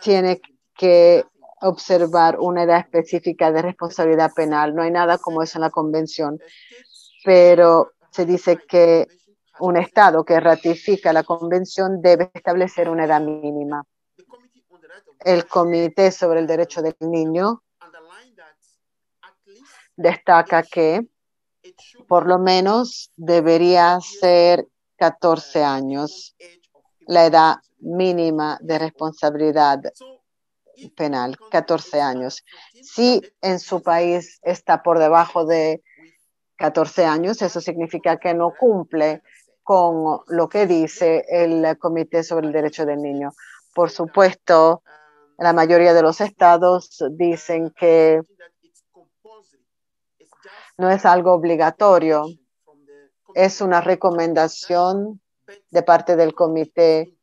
Speaker 2: tiene que observar una edad específica de responsabilidad penal. No hay nada como eso en la convención, pero se dice que un Estado que ratifica la convención debe establecer una edad mínima. El Comité sobre el Derecho del Niño destaca que por lo menos debería ser 14 años la edad mínima de responsabilidad penal, 14 años. Si en su país está por debajo de 14 años, eso significa que no cumple con lo que dice el Comité sobre el Derecho del Niño. Por supuesto, la mayoría de los estados dicen que no es algo obligatorio, es una recomendación de parte del Comité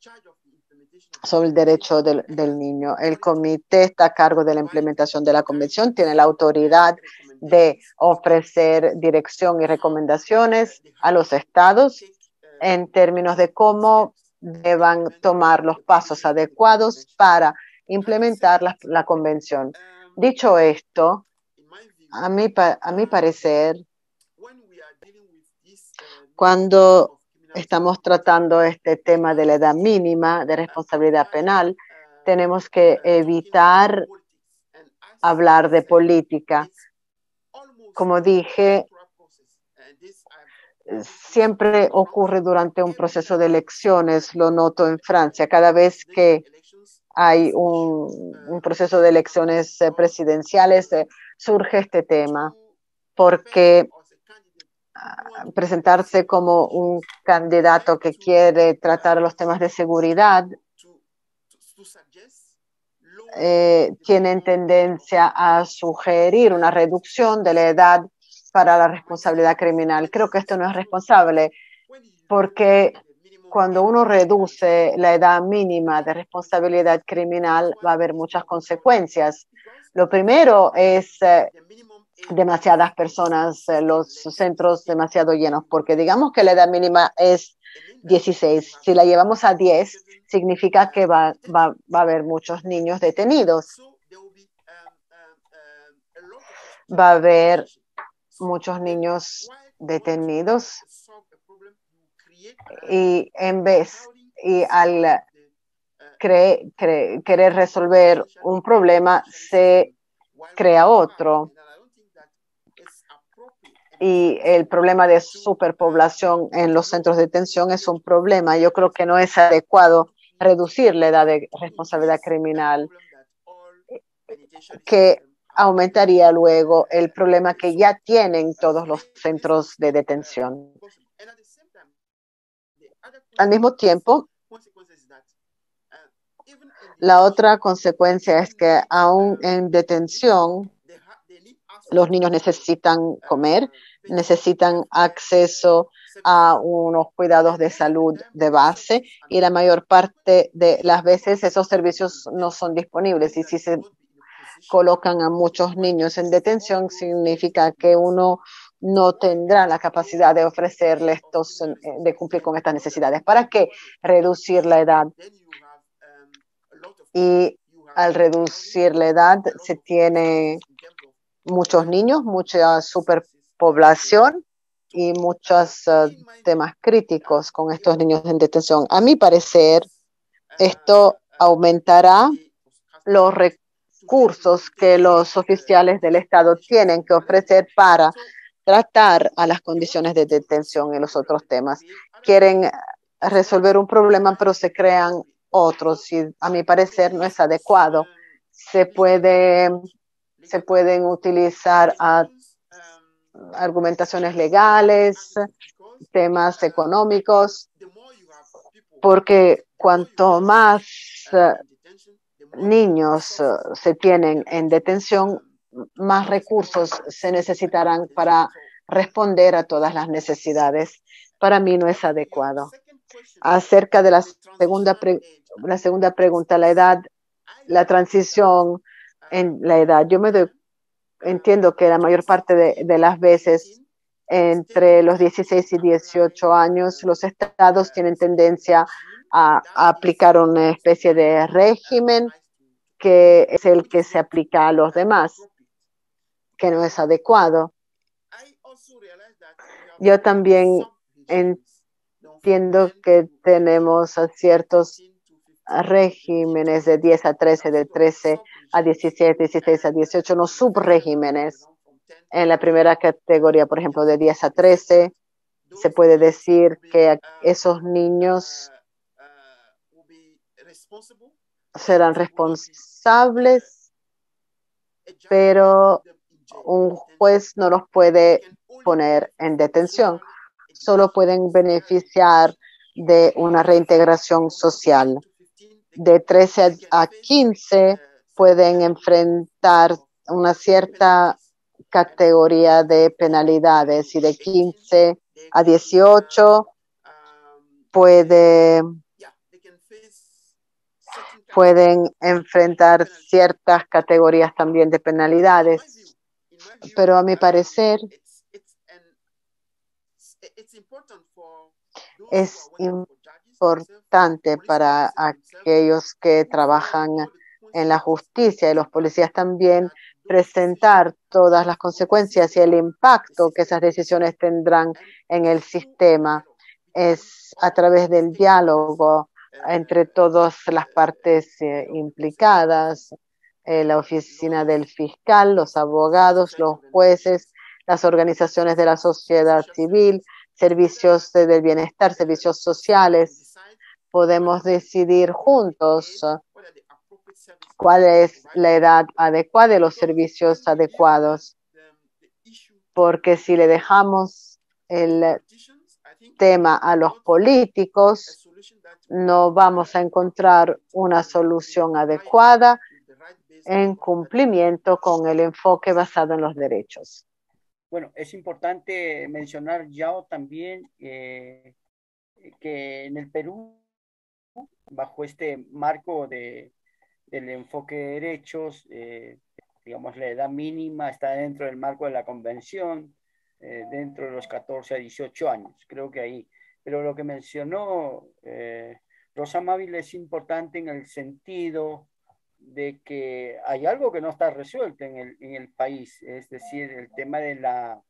Speaker 2: sobre el Derecho del Niño. El comité está a cargo de la implementación de la convención, tiene la autoridad de ofrecer dirección y recomendaciones a los estados en términos de cómo deban tomar los pasos adecuados para implementar la convención. Dicho esto, a mi parecer, cuando estamos tratando este tema de la edad mínima de responsabilidad penal, tenemos que evitar hablar de política. Como dije, siempre ocurre durante un proceso de elecciones, lo noto en Francia. Cada vez que hay un proceso de elecciones presidenciales, surge este tema, porque presentarse como un candidato que quiere tratar los temas de seguridad tienen tendencia a sugerir una reducción de la edad para la responsabilidad criminal. Creo que esto no es responsable, porque cuando uno reduce la edad mínima de responsabilidad criminal va a haber muchas consecuencias. Lo primero es demasiadas personas, los centros demasiado llenos, porque digamos que la edad mínima es 16. Si la llevamos a 10, significa que va a haber muchos niños detenidos. Va a haber muchos niños detenidos y al querer resolver un problema, se crea otro. Y el problema de superpoblación en los centros de detención es un problema. Yo creo que no es adecuado reducir la edad de responsabilidad criminal, que aumentaría luego el problema que ya tienen todos los centros de detención. Al mismo tiempo, la otra consecuencia es que aún en detención, los niños necesitan comer, necesitan acceso a unos cuidados de salud de base y la mayor parte de las veces esos servicios no son disponibles. Y si se colocan a muchos niños en detención, significa que uno no tendrá la capacidad de ofrecerle de cumplir con estas necesidades. ¿Para qué reducir la edad? Y al reducir la edad se tiene muchos niños, mucha superpoblación y muchos temas críticos con estos niños en detención. A mi parecer, esto aumentará los recursos que los oficiales del Estado tienen que ofrecer para tratar a las condiciones de detención y los otros temas. Quieren resolver un problema, pero se crean otros y a mi parecer no es adecuado. Se pueden utilizar argumentaciones legales, temas económicos, porque cuanto más niños se tienen en detención, más recursos se necesitarán para responder a todas las necesidades. Para mí no es adecuado. Acerca de la segunda pregunta, la edad, la transición en la edad. Yo entiendo que la mayor parte de las veces entre los 16 y 18 años, los estados tienen tendencia a aplicar una especie de régimen que es el que se aplica a los demás, que no es adecuado. Yo también entiendo que tenemos ciertos regímenes de 10 a 13, de 13 a 17, 16 a 18, no subregímenes. En la primera categoría, por ejemplo, de 10 a 13, se puede decir que esos niños serán responsables, pero un juez no los puede poner en detención. Solo pueden beneficiar de una reintegración social. De 13 a 15 pueden enfrentar una cierta categoría de penalidades y de 15 a 18 pueden enfrentar ciertas categorías también de penalidades. Pero a mi parecer Es importante para aquellos que trabajan en la justicia y los policías también presentar todas las consecuencias y el impacto que esas decisiones tendrán en el sistema. Es a través del diálogo entre todas las partes implicadas, la oficina del fiscal, los abogados, los jueces, las organizaciones de la sociedad civil, servicios del bienestar, servicios sociales. Podemos decidir juntos cuál es la edad adecuada y los servicios adecuados, porque si le dejamos el tema a los políticos, no vamos a encontrar una solución adecuada en cumplimiento con el enfoque basado en los derechos.
Speaker 1: Bueno, es importante mencionar, Yao, también que en el Perú, bajo este marco del enfoque de derechos, digamos, la edad mínima está dentro del marco de la convención, dentro de los 14 a 18 años, creo que ahí. Pero lo que mencionó Rosa Mávila es importante en el sentido de que hay algo que no está resuelto en el país, es decir, el tema de la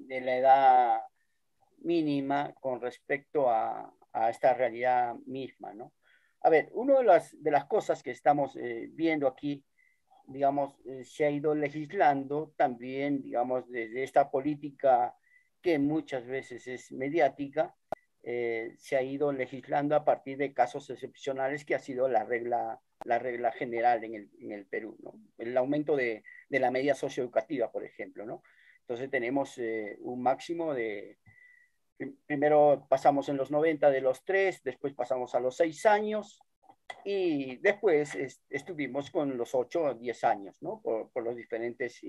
Speaker 1: edad mínima con respecto a esta realidad misma, ¿no? A ver, una de las cosas que estamos viendo aquí, digamos, se ha ido legislando también, digamos, desde esta política que muchas veces es mediática, se ha ido legislando a partir de casos excepcionales que ha sido la regla general en el Perú, ¿no? El aumento de la media socioeducativa, por ejemplo, ¿no? Entonces tenemos un máximo de, primero pasamos en los 90 de los 3, después pasamos a los 6 años y después estuvimos con los 8 o 10 años, ¿no? Por los diferentes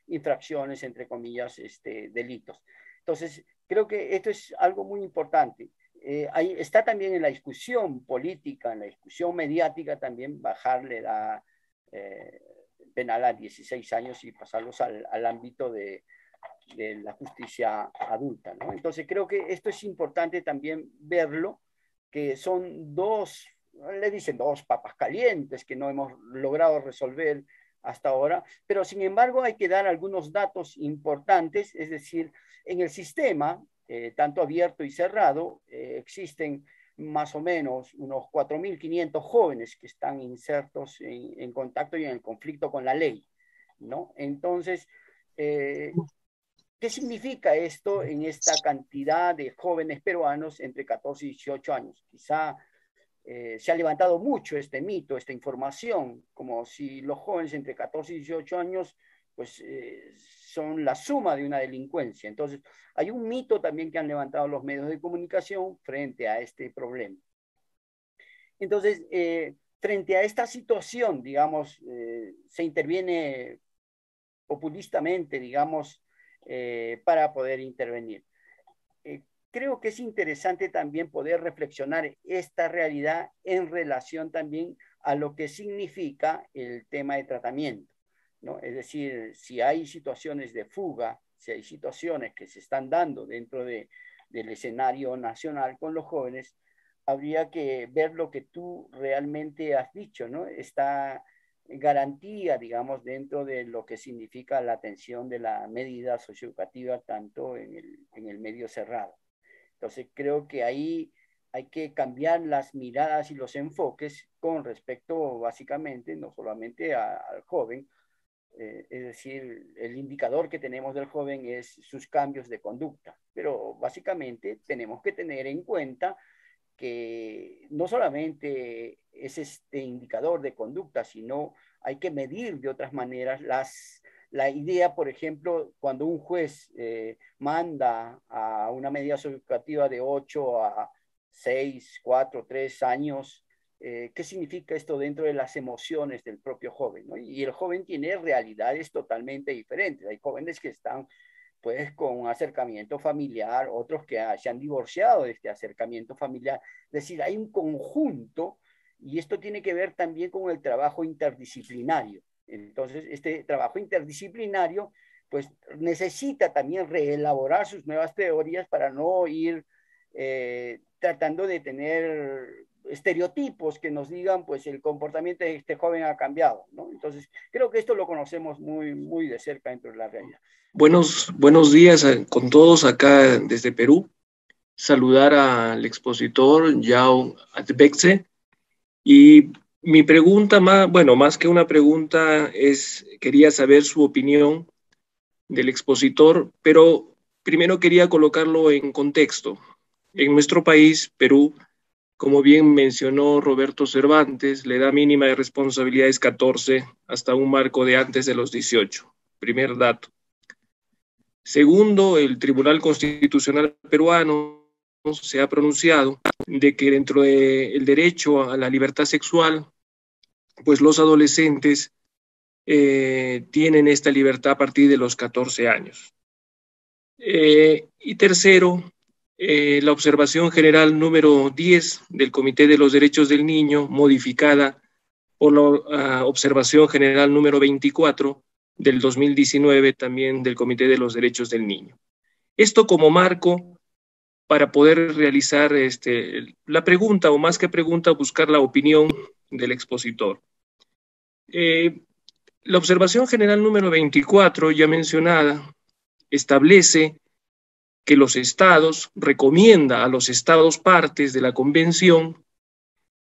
Speaker 1: infracciones, entre comillas, delitos. Entonces, creo que esto es algo muy importante. Ahí está también en la discusión política, en la discusión mediática también bajarle la penal a 16 años y pasarlos al ámbito de la justicia adulta, ¿no? Entonces creo que esto es importante también verlo, que son dos, le dicen dos papas calientes que no hemos logrado resolver hasta ahora, pero sin embargo hay que dar algunos datos importantes, es decir, en el sistema, tanto abierto y cerrado, existen más o menos unos 4.500 jóvenes que están insertos en contacto y en el conflicto con la ley, ¿no? Entonces, ¿qué significa esto en esta cantidad de jóvenes peruanos entre 14 y 18 años? Quizá se ha levantado mucho este mito, esta información, como si los jóvenes entre 14 y 18 años pues, son la suma de una delincuencia. Entonces, hay un mito también que han levantado los medios de comunicación frente a este problema. Entonces, frente a esta situación, digamos, se interviene populistamente, digamos, para poder intervenir. Creo que es interesante también poder reflexionar esta realidad en relación también a lo que significa el tema de tratamiento, ¿no? Es decir, si hay situaciones de fuga, si hay situaciones que se están dando dentro del escenario nacional con los jóvenes, habría que ver lo que tú realmente has dicho, ¿no? Esta garantía, digamos, dentro de lo que significa la atención de la medida socioeducativa, tanto en el medio cerrado. Entonces, creo que ahí hay que cambiar las miradas y los enfoques con respecto, básicamente, no solamente al joven, es decir, el indicador que tenemos del joven es sus cambios de conducta, pero básicamente tenemos que tener en cuenta que no solamente es este indicador de conducta, sino hay que medir de otras maneras la idea, por ejemplo, cuando un juez manda a una medida socioeducativa de 8 a 6, 4, 3 años, ¿qué significa esto dentro de las emociones del propio joven, ¿no? Y el joven tiene realidades totalmente diferentes. Hay jóvenes que están pues con un acercamiento familiar, otros que se han divorciado de este acercamiento familiar. Es decir, hay un conjunto y esto tiene que ver también con el trabajo interdisciplinario. Entonces, este trabajo interdisciplinario pues necesita también reelaborar sus nuevas teorías para no ir tratando de tener estereotipos que nos digan, pues el comportamiento de este joven ha cambiado, ¿no? Entonces, creo que esto lo conocemos muy de cerca dentro de la realidad.
Speaker 5: Buenos días con todos acá desde Perú. Saludar al expositor Yao Atbexe. Y mi pregunta, más que una pregunta, quería saber su opinión del expositor, pero primero quería colocarlo en contexto. En nuestro país, Perú, como bien mencionó Roberto Cervantes, la edad mínima de responsabilidad es 14 hasta un marco de antes de los 18. Primer dato. Segundo, el Tribunal Constitucional peruano se ha pronunciado de que dentro del derecho a la libertad sexual, pues los adolescentes tienen esta libertad a partir de los 14 años. Y tercero, la observación general número 10 del Comité de los Derechos del Niño, modificada por la observación general número 24 del 2019, también del Comité de los Derechos del Niño. Esto como marco para poder realizar la pregunta, o más que pregunta, buscar la opinión del expositor. La observación general número 24, ya mencionada, establece que los estados, recomienda a los estados partes de la convención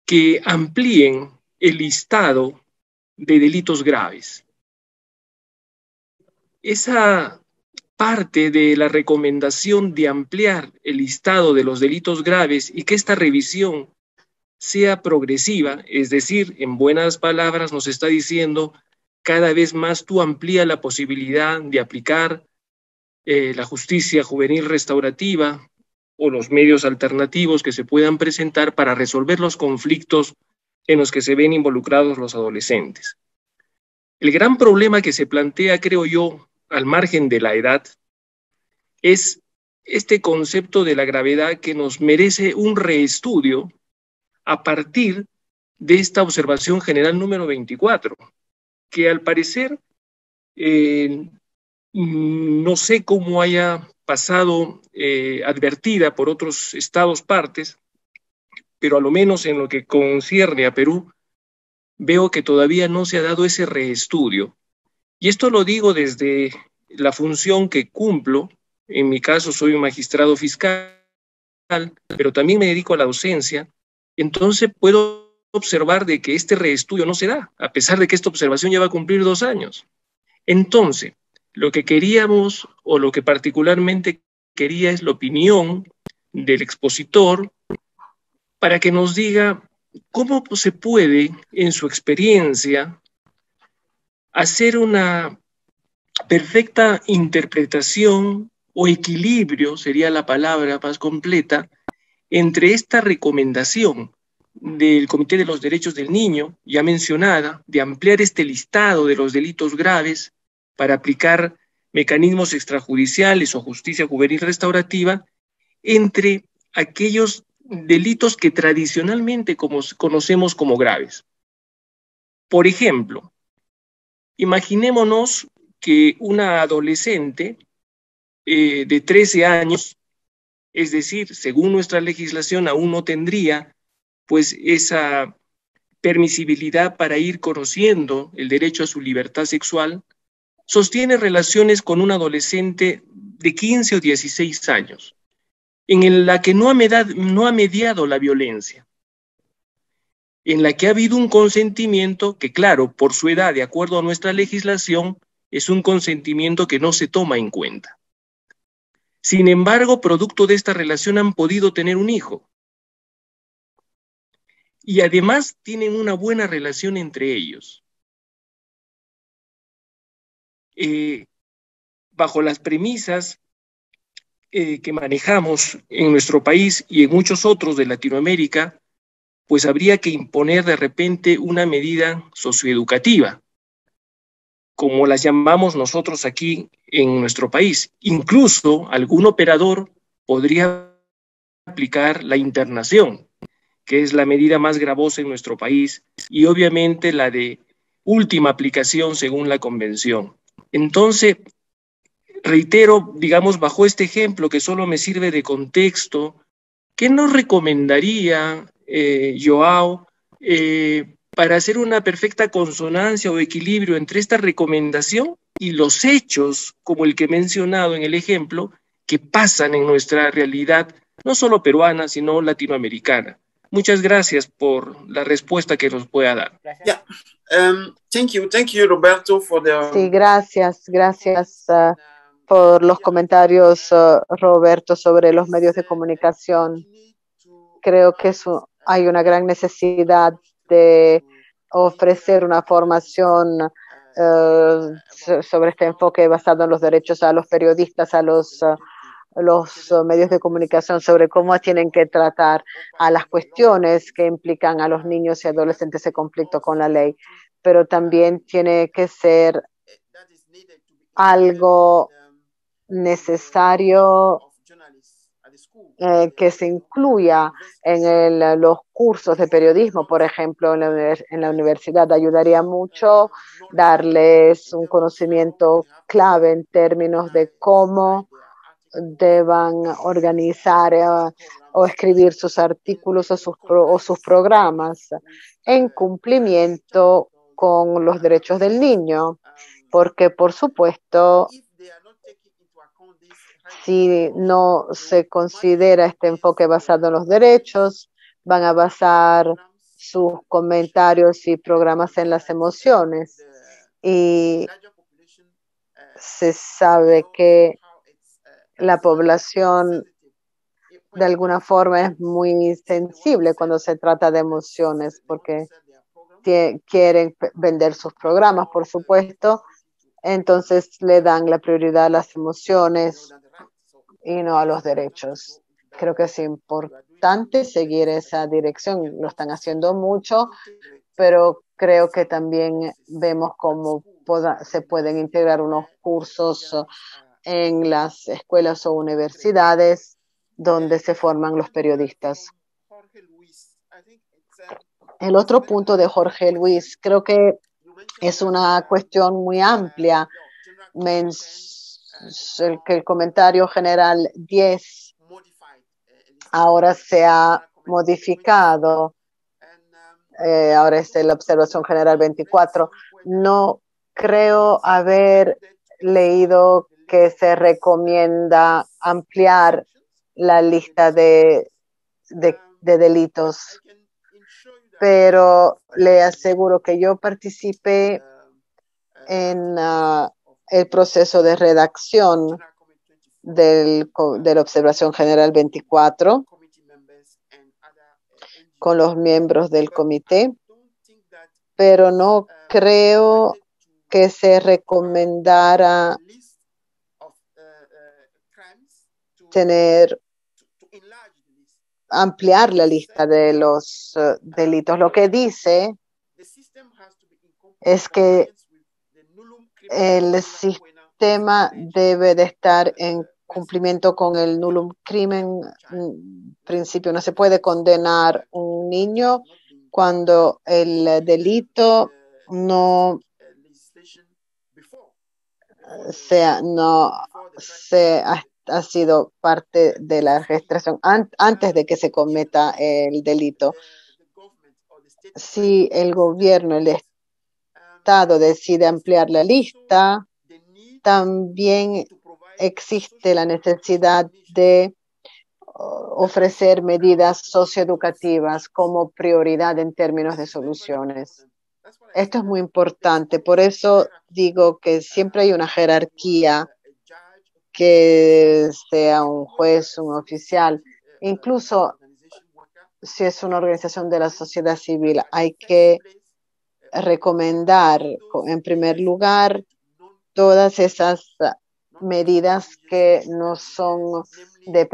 Speaker 5: que amplíen el listado de delitos graves. Esa parte de la recomendación de ampliar el listado de los delitos graves y que esta revisión sea progresiva, es decir, en buenas palabras nos está diciendo cada vez más tú amplía la posibilidad de aplicar la justicia juvenil restaurativa o los medios alternativos que se puedan presentar para resolver los conflictos en los que se ven involucrados los adolescentes. El gran problema que se plantea, creo yo, al margen de la edad, es este concepto de la gravedad que nos merece un reestudio a partir de esta observación general número 24, que al parecer no sé cómo haya pasado advertida por otros estados partes, pero a lo menos en lo que concierne a Perú, veo que todavía no se ha dado ese reestudio. Y esto lo digo desde la función que cumplo. En mi caso soy un magistrado fiscal, pero también me dedico a la docencia. Entonces puedo observar de que este reestudio no se da, a pesar de que esta observación ya va a cumplir 2 años. Entonces, lo que queríamos, o lo que particularmente quería, es la opinión del expositor para que nos diga cómo se puede, en su experiencia, hacer una perfecta interpretación o equilibrio, sería la palabra más completa, entre esta recomendación del Comité de los Derechos del Niño, ya mencionada, de ampliar este listado de los delitos graves para aplicar mecanismos extrajudiciales o justicia juvenil restaurativa, entre aquellos delitos que tradicionalmente conocemos como graves. Por ejemplo, imaginémonos que una adolescente de 13 años, es decir, según nuestra legislación aún no tendría pues esa permisibilidad para ir conociendo el derecho a su libertad sexual, sostiene relaciones con un adolescente de 15 o 16 años, en la que no ha mediado la violencia, en la que ha habido un consentimiento que, claro, por su edad, de acuerdo a nuestra legislación, es un consentimiento que no se toma en cuenta. Sin embargo, producto de esta relación han podido tener un hijo. Y además tienen una buena relación entre ellos. Bajo las premisas que manejamos en nuestro país y en muchos otros de Latinoamérica, pues habría que imponer de repente una medida socioeducativa, como las llamamos nosotros aquí en nuestro país. Incluso algún operador podría aplicar la internación, que es la medida más gravosa en nuestro país, y obviamente la de última aplicación según la convención. Entonces, reitero, digamos, bajo este ejemplo que solo me sirve de contexto ¿qué nos recomendaría, Joao, para hacer una perfecta consonancia o equilibrio entre esta recomendación y los hechos, como el que he mencionado en el ejemplo, que pasan en nuestra realidad, no solo peruana, sino latinoamericana? Muchas gracias por la respuesta que nos pueda dar.
Speaker 3: Yeah. Thank you, Roberto, for the.
Speaker 2: Sí, gracias por los comentarios, Roberto, sobre los medios de comunicación. Creo que hay una gran necesidad de ofrecer una formación sobre este enfoque basado en los derechos a los periodistas, a los medios de comunicación, sobre cómo tienen que tratar a las cuestiones que implican a los niños y adolescentes en conflicto con la ley. Pero también tiene que ser algo necesario que se incluya en los cursos de periodismo, por ejemplo, en la universidad. Ayudaría mucho darles un conocimiento clave en términos de cómo deban organizar o escribir sus artículos o sus programas en cumplimiento con los derechos del niño, porque por supuesto, si no se considera este enfoque basado en los derechos, van a basar sus comentarios y programas en las emociones. Y se sabe que la población de alguna forma es muy sensible cuando se trata de emociones, porque quieren vender sus programas, por supuesto. Entonces le dan la prioridad a las emociones y no a los derechos. Creo que es importante seguir esa dirección. Lo están haciendo mucho, pero creo que también vemos cómo se pueden integrar unos cursos en las escuelas o universidades donde se forman los periodistas. El otro punto de Jorge Luis, creo que es una cuestión muy amplia. Que el comentario general 10 ahora se ha modificado. Ahora es la observación general 24. No creo haber leído que se recomienda ampliar la lista de delitos, pero le aseguro que yo participé en el proceso de redacción de la Observación General 24 con los miembros del comité, pero no creo que se recomendara ampliar la lista de los delitos. Lo que dice es que el sistema debe de estar en cumplimiento con el nullum crimen. En principio, no se puede condenar un niño cuando el delito no ha sido parte de la registración antes de que se cometa el delito. Si el gobierno, el Estado decide ampliar la lista, también existe la necesidad de ofrecer medidas socioeducativas como prioridad en términos de soluciones. Esto es muy importante. Por eso digo que siempre hay una jerarquía, que sea un juez, un oficial, incluso si es una organización de la sociedad civil, hay que recomendar en primer lugar todas esas medidas que no son de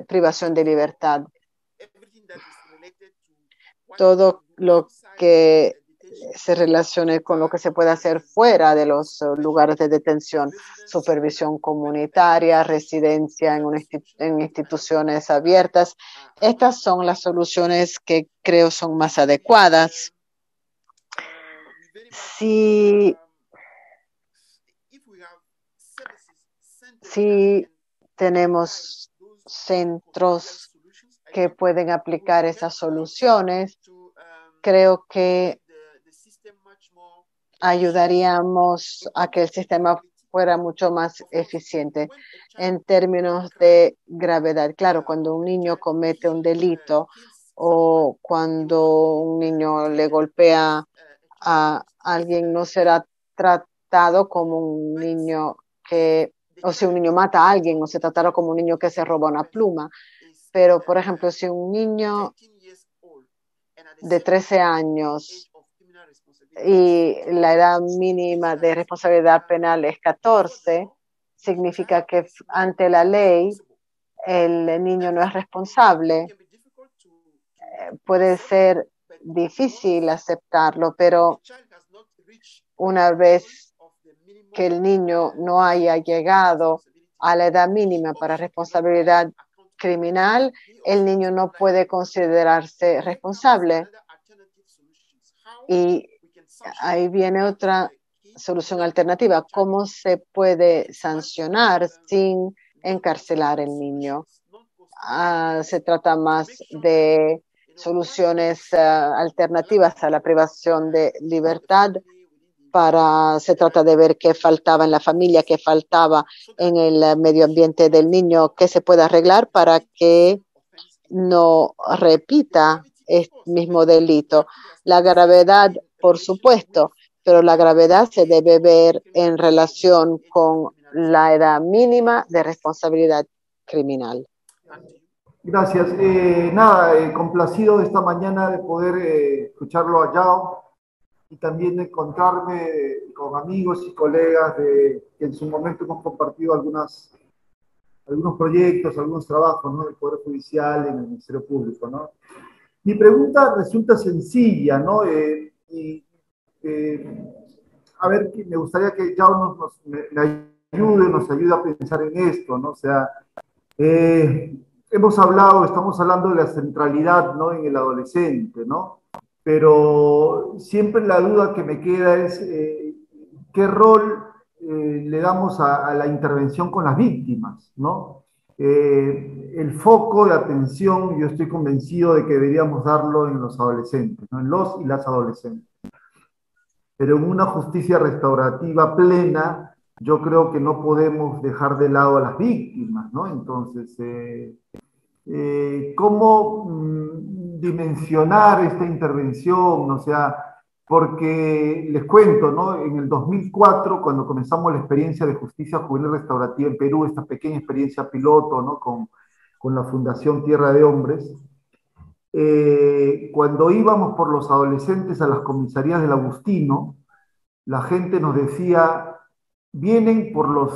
Speaker 2: privación de libertad. Todo lo que se relacione con lo que se puede hacer fuera de los lugares de detención, supervisión comunitaria, residencia en instituciones abiertas. Estas son las soluciones que creo son más adecuadas. Si tenemos centros que pueden aplicar esas soluciones, creo que ayudaríamos a que el sistema fuera mucho más eficiente en términos de gravedad. Claro, cuando un niño comete un delito o cuando un niño le golpea a alguien, no será tratado como un niño que, o si un niño mata a alguien, no se tratará como un niño que se roba una pluma. Pero, por ejemplo, si un niño de 13 años y la edad mínima de responsabilidad penal es 14, significa que ante la ley el niño no es responsable. Puede ser difícil aceptarlo, pero una vez que el niño no haya llegado a la edad mínima para responsabilidad criminal, el niño no puede considerarse responsable. Y ahí viene otra solución alternativa. ¿Cómo se puede sancionar sin encarcelar al niño? Se trata más de soluciones alternativas a la privación de libertad. Se trata de ver qué faltaba en la familia, qué faltaba en el medio ambiente del niño, qué se puede arreglar para que no repita el mismo delito. La gravedad, por supuesto, pero la gravedad se debe ver en relación con la edad mínima de responsabilidad criminal.
Speaker 6: Gracias. Complacido esta mañana de poder escucharlo a Yao y también de encontrarme con amigos y colegas que en su momento hemos compartido algunos proyectos, algunos trabajos, ¿no?, del Poder Judicial en el Ministerio Público, ¿no? Mi pregunta resulta sencilla, ¿no? A ver, me gustaría que Yao nos ayude a pensar en esto, ¿no? O sea, estamos hablando de la centralidad, ¿no?, en el adolescente, ¿no? Pero siempre la duda que me queda es qué rol le damos a la intervención con las víctimas, ¿no? El foco de atención, yo estoy convencido de que deberíamos darlo en los adolescentes, ¿no?, en los y las adolescentes. Pero en una justicia restaurativa plena, yo creo que no podemos dejar de lado a las víctimas, ¿no? Entonces, ¿cómo dimensionar esta intervención? O sea, porque les cuento, ¿no? En el 2004, cuando comenzamos la experiencia de justicia juvenil restaurativa en Perú, esta pequeña experiencia piloto, ¿no?, con la Fundación Tierra de Hombres, cuando íbamos por los adolescentes a las comisarías del Agustino, la gente nos decía, vienen por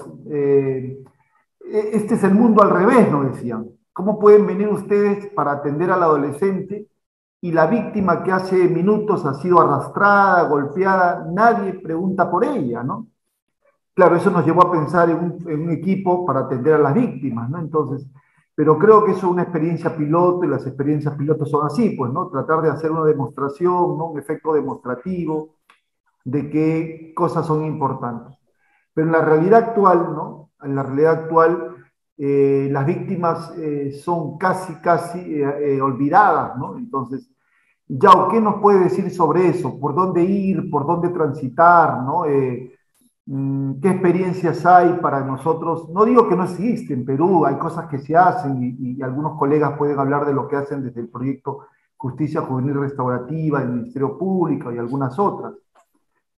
Speaker 6: este es el mundo al revés, nos decían. ¿Cómo pueden venir ustedes para atender al adolescente y la víctima que hace minutos ha sido arrastrada, golpeada, nadie pregunta por ella, ¿no? Claro, eso nos llevó a pensar en un equipo para atender a las víctimas, ¿no? Entonces, pero creo que eso es una experiencia piloto y las experiencias pilotos son así, pues, ¿no? Tratar de hacer una demostración, ¿no?, un efecto demostrativo de qué cosas son importantes. Pero en la realidad actual, ¿no? En la realidad actual, las víctimas son casi olvidadas, ¿no? Entonces, Yao, ¿qué nos puede decir sobre eso? ¿Por dónde ir? ¿Por dónde transitar? ¿No? ¿Qué experiencias hay para nosotros? No digo que no existe en Perú, hay cosas que se hacen y algunos colegas pueden hablar de lo que hacen desde el proyecto Justicia Juvenil Restaurativa del Ministerio Público y algunas otras.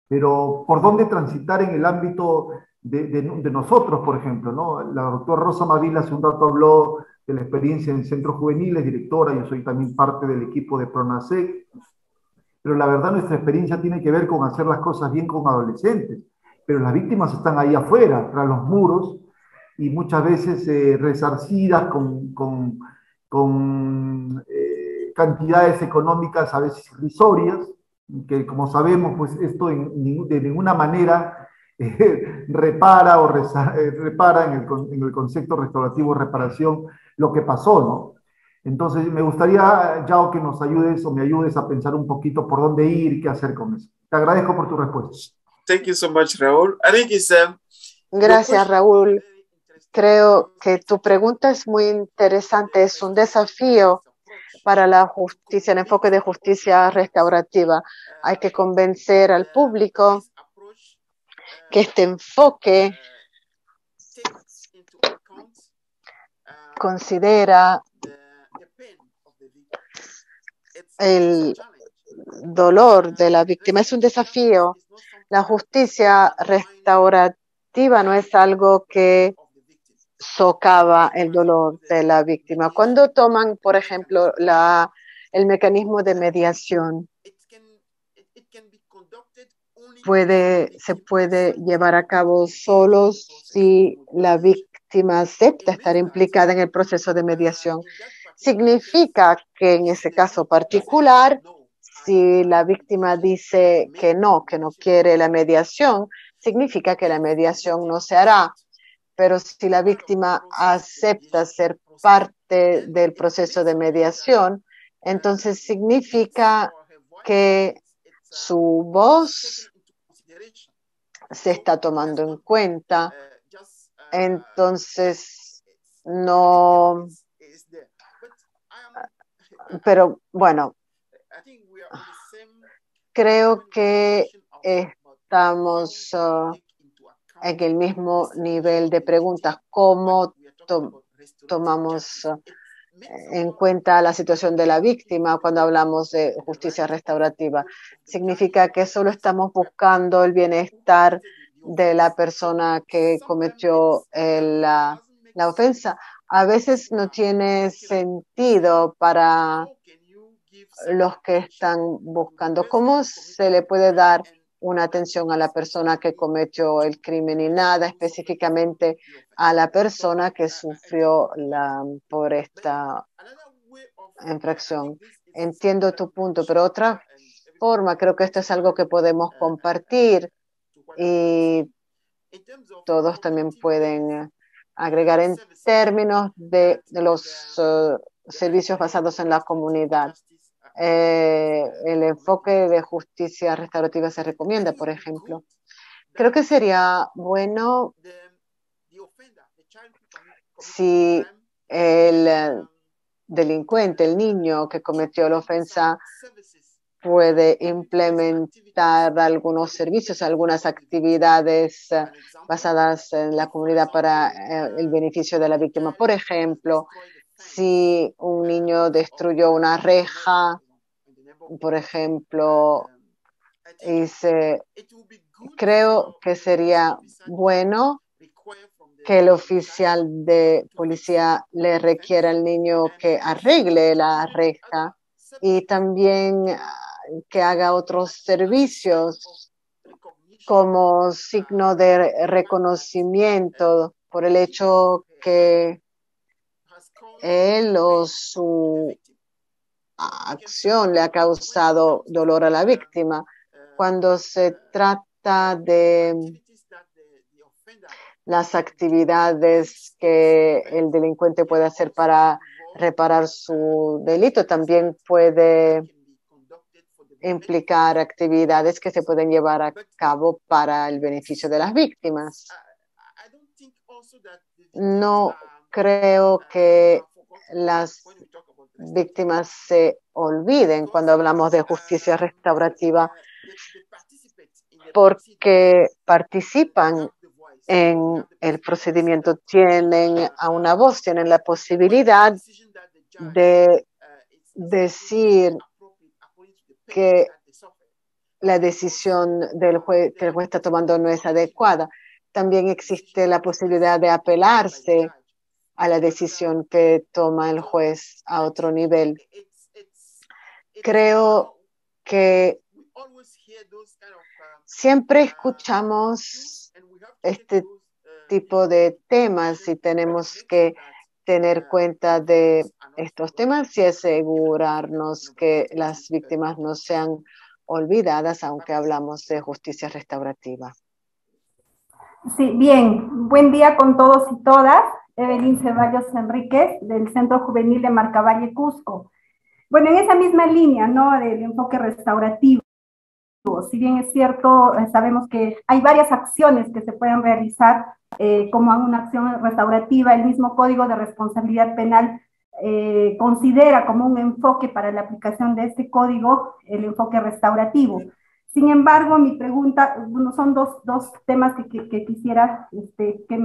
Speaker 6: Pero ¿por dónde transitar en el ámbito de nosotros, por ejemplo, ¿no? La doctora Rosa Mavila hace un rato habló de la experiencia en centros juveniles, directora, yo soy también parte del equipo de PRONASEC, pero la verdad nuestra experiencia tiene que ver con hacer las cosas bien con adolescentes, pero las víctimas están ahí afuera, tras los muros, y muchas veces resarcidas con cantidades económicas a veces irrisorias, que como sabemos, pues esto de ninguna manera repara en el concepto restaurativo de reparación lo que pasó, ¿no? Entonces me gustaría, Yao, que nos ayudes o me ayudes a pensar un poquito por dónde ir, qué hacer con eso. Te agradezco por tu respuesta.
Speaker 3: Thank you so much, Raúl. I think it's,
Speaker 2: Gracias, Raúl. Creo que tu pregunta es muy interesante, es un desafío para la justicia, el enfoque de justicia restaurativa. Hay que convencer al público que este enfoque considera el dolor de la víctima. Es un desafío. La justicia restaurativa no es algo que socava el dolor de la víctima. Cuando toman, por ejemplo, el mecanismo de mediación, se puede llevar a cabo solo si la víctima acepta estar implicada en el proceso de mediación. Significa que en ese caso particular, si la víctima dice que no quiere la mediación, significa que la mediación no se hará. Pero si la víctima acepta ser parte del proceso de mediación, entonces significa que su voz se está tomando en cuenta. Entonces, no. Pero bueno, creo que estamos en el mismo nivel de preguntas. ¿Cómo tomamos en cuenta la situación de la víctima cuando hablamos de justicia restaurativa? ¿Significa que solo estamos buscando el bienestar de la persona que cometió la ofensa? A veces no tiene sentido para los que están buscando. ¿Cómo se le puede dar una atención a la persona que cometió el crimen y nada específicamente a la persona que sufrió por esta infracción? Entiendo tu punto, pero otra forma, creo que esto es algo que podemos compartir y todos también pueden agregar en términos de los servicios basados en la comunidad. El enfoque de justicia restaurativa se recomienda, por ejemplo. Creo que sería bueno si el delincuente, el niño que cometió la ofensa, puede implementar algunos servicios, algunas actividades basadas en la comunidad para el beneficio de la víctima. Por ejemplo, si un niño destruyó una reja, por ejemplo, creo que sería bueno que el oficial de policía le requiera al niño que arregle la reja y también que haga otros servicios como signo de reconocimiento por el hecho que él o su acción le ha causado dolor a la víctima. Cuando se trata de las actividades que el delincuente puede hacer para reparar su delito, también puede implicar actividades que se pueden llevar a cabo para el beneficio de las víctimas. No creo que las víctimas se olviden cuando hablamos de justicia restaurativa, porque participan en el procedimiento, tienen a una voz, tienen la posibilidad de decir que la decisión del juez que el juez está tomando no es adecuada. También existe la posibilidad de apelarse a la decisión que toma el juez a otro nivel. Creo que siempre escuchamos este tipo de temas y tenemos que tener cuenta de estos temas y asegurarnos que las víctimas no sean olvidadas, aunque hablamos de justicia restaurativa.
Speaker 7: Sí, bien. Buen día con todos y todas. Evelyn Ceballos Enríquez, del Centro Juvenil de Marcavalle, Cusco. Bueno, en esa misma línea, ¿no?, del enfoque restaurativo, si bien es cierto, sabemos que hay varias acciones que se pueden realizar como una acción restaurativa. El mismo Código de Responsabilidad Penal considera como un enfoque para la aplicación de este código el enfoque restaurativo. Sin embargo, mi pregunta, bueno, son dos temas que quisiera que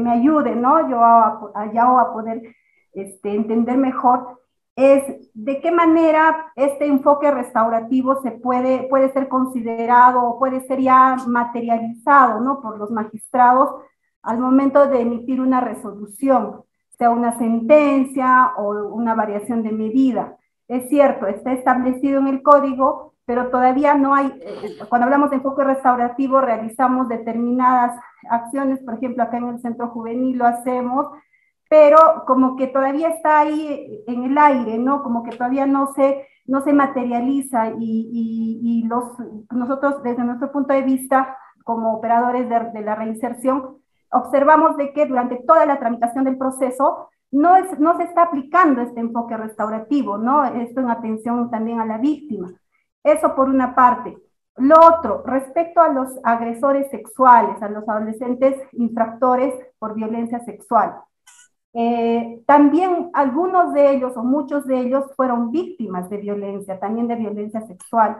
Speaker 7: me ayuden, ¿no? Yo a poder entender mejor, es de qué manera este enfoque restaurativo puede ser considerado o puede ser ya materializado, ¿no? Por los magistrados al momento de emitir una resolución, sea una sentencia o una variación de medida. Es cierto, está establecido en el código, pero todavía no hay, cuando hablamos de enfoque restaurativo, realizamos determinadas acciones, por ejemplo, acá en el centro juvenil lo hacemos, pero como que todavía está ahí en el aire, ¿no? Como que todavía no se materializa y nosotros desde nuestro punto de vista como operadores de la reinserción, observamos de que durante toda la tramitación del proceso no se está aplicando este enfoque restaurativo, ¿no? Esto en atención también a la víctima. Eso por una parte. Lo otro, respecto a los agresores sexuales, a los adolescentes infractores por violencia sexual. También algunos de ellos o muchos de ellos fueron víctimas de violencia, también de violencia sexual.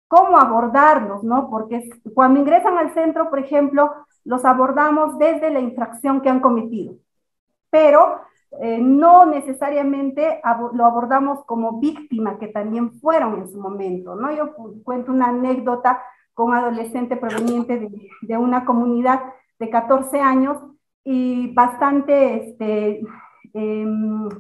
Speaker 7: ¿Cómo abordarlos, no? Porque cuando ingresan al centro, por ejemplo, los abordamos desde la infracción que han cometido, pero no necesariamente lo abordamos como víctima, que también fueron en su momento, ¿no? Yo cuento una anécdota con un adolescente proveniente de una comunidad de 14 años y bastante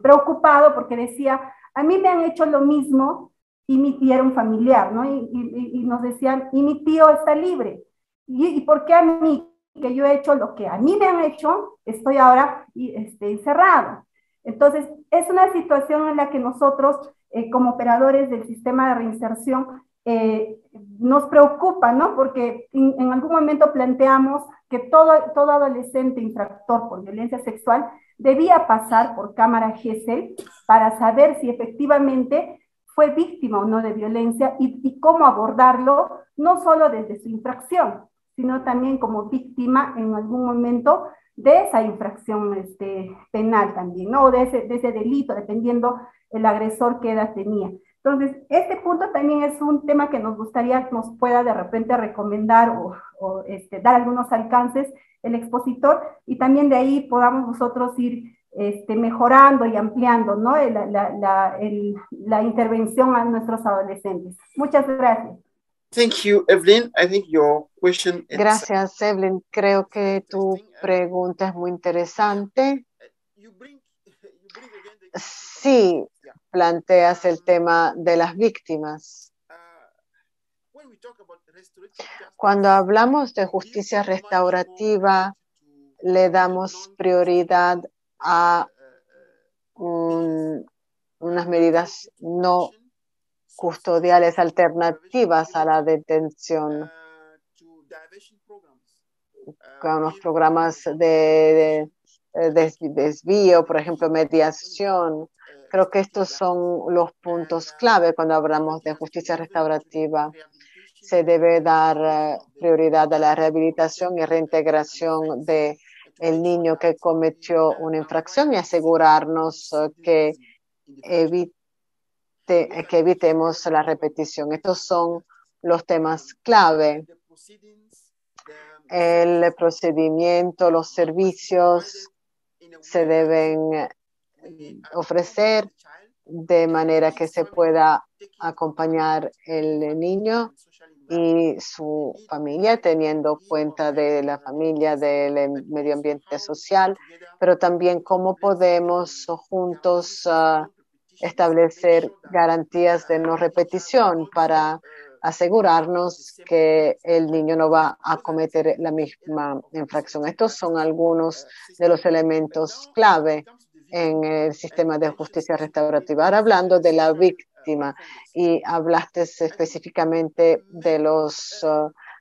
Speaker 7: preocupado porque decía, a mí me han hecho lo mismo y mi tío era un familiar, ¿no? Y nos decían, y mi tío está libre. ¿Y por qué a mí, que yo he hecho lo que a mí me han hecho, estoy ahora encerrado? Entonces, es una situación en la que nosotros, como operadores del sistema de reinserción, nos preocupa, ¿no? Porque en algún momento planteamos que todo adolescente infractor por violencia sexual debía pasar por cámara GESEL para saber si efectivamente fue víctima o no de violencia y cómo abordarlo, no solo desde su infracción, sino también como víctima en algún momento de esa infracción penal también, ¿no? O de ese delito, dependiendo el agresor qué edad tenía. Entonces, este punto también es un tema que nos gustaría que nos pueda de repente recomendar o dar algunos alcances el expositor y también de ahí podamos nosotros ir mejorando y ampliando, ¿no? la intervención a nuestros adolescentes. Muchas gracias.
Speaker 3: Thank you, Evelyn. I think your question is...
Speaker 2: Gracias, Evelyn. Creo que tu pregunta es muy interesante. Sí, planteas el tema de las víctimas. Cuando hablamos de justicia restaurativa, le damos prioridad a unas medidas no custodiales alternativas a la detención, con los programas de desvío, por ejemplo, mediación. Creo que estos son los puntos clave cuando hablamos de justicia restaurativa. Se debe dar prioridad a la rehabilitación y reintegración del niño que cometió una infracción y asegurarnos que evitemos la repetición. Estos son los temas clave. El procedimiento, los servicios se deben ofrecer de manera que se pueda acompañar el niño y su familia, teniendo cuenta de la familia, del medio ambiente social, pero también cómo podemos juntos establecer garantías de no repetición para asegurarnos que el niño no va a cometer la misma infracción. Estos son algunos de los elementos clave en el sistema de justicia restaurativa. Ahora hablando de la víctima, y hablaste específicamente de los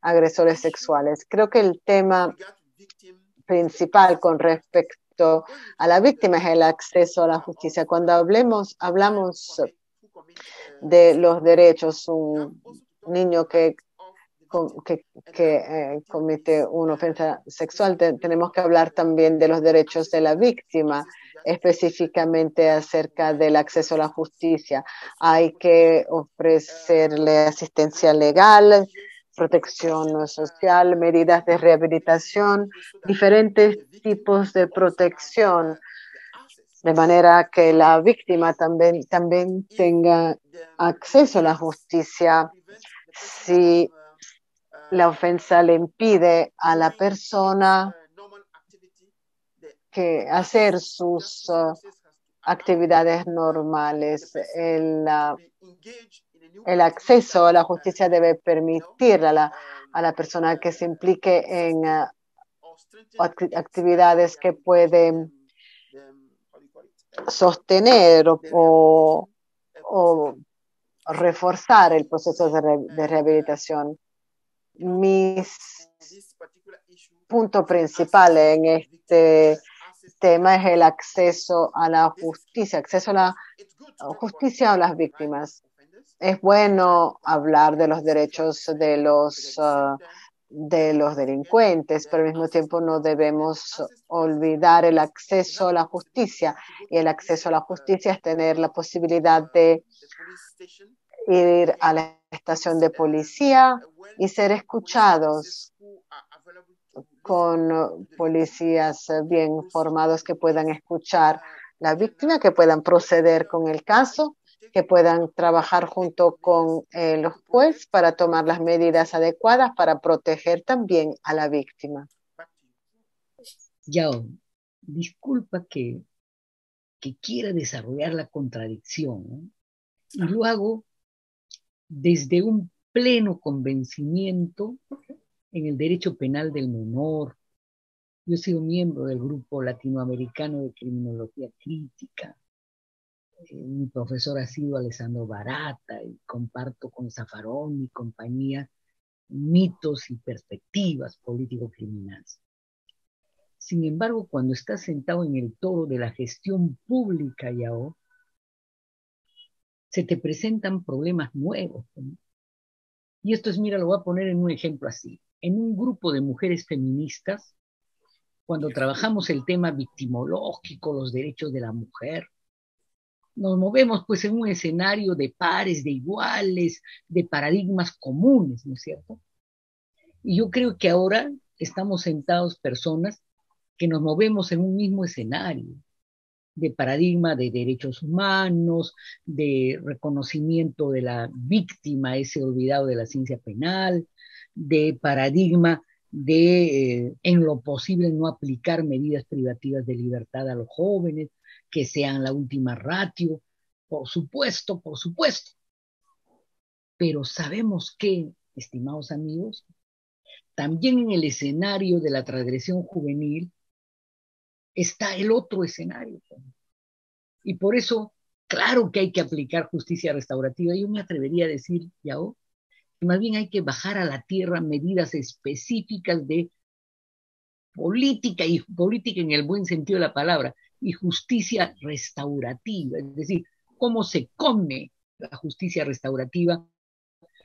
Speaker 2: agresores sexuales. Creo que el tema principal con respecto a la víctima es el acceso a la justicia. Cuando hablamos de los derechos, un niño que comete una ofensa sexual, tenemos que hablar también de los derechos de la víctima. específicamente acerca del acceso a la justicia. Hay que ofrecerle asistencia legal, protección social, medidas de rehabilitación, diferentes tipos de protección, de manera que la víctima también tenga acceso a la justicia. Si la ofensa le impide a la persona que hacer sus actividades normales, el acceso a la justicia debe permitir a la persona que se implique en actividades que pueden sostener o reforzar el proceso de rehabilitación. Mi punto principal en este tema es el acceso a la justicia, acceso a la justicia a las víctimas. Es bueno hablar de los derechos de los delincuentes, pero al mismo tiempo no debemos olvidar el acceso a la justicia. Y el acceso a la justicia es tener la posibilidad de ir a la estación de policía y ser escuchados con policías bien formados que puedan escuchar la víctima, que puedan proceder con el caso, que puedan trabajar junto con los jueces para tomar las medidas adecuadas para proteger también a la víctima.
Speaker 4: Yao, disculpa que quiera desarrollar la contradicción, ¿no? Y lo hago desde un pleno convencimiento en el derecho penal del menor. Yo he sido miembro del Grupo Latinoamericano de Criminología Crítica. Mi profesor ha sido Alessandro Barata y comparto con Zaffaroni y compañía mitos y perspectivas político-criminales. Sin embargo, cuando estás sentado en el toro de la gestión pública, Yao, se te presentan problemas nuevos, ¿no? Y esto es, mira, lo voy a poner en un ejemplo así. En un grupo de mujeres feministas, cuando trabajamos el tema victimológico, los derechos de la mujer, nos movemos pues en un escenario de pares, de iguales, de paradigmas comunes, ¿no es cierto? Y yo creo que ahora estamos sentados personas que nos movemos en un mismo escenario, de paradigma de derechos humanos, de reconocimiento de la víctima, ese olvidado de la ciencia penal, de paradigma de, en lo posible, no aplicar medidas privativas de libertad a los jóvenes, que sean la última ratio, por supuesto, pero sabemos que, estimados amigos, también en el escenario de la transgresión juvenil está el otro escenario. Y por eso, claro que hay que aplicar justicia restaurativa. Yo me atrevería a decir, Yao, que más bien hay que bajar a la tierra medidas específicas de política, y política en el buen sentido de la palabra, y justicia restaurativa. Es decir, cómo se come la justicia restaurativa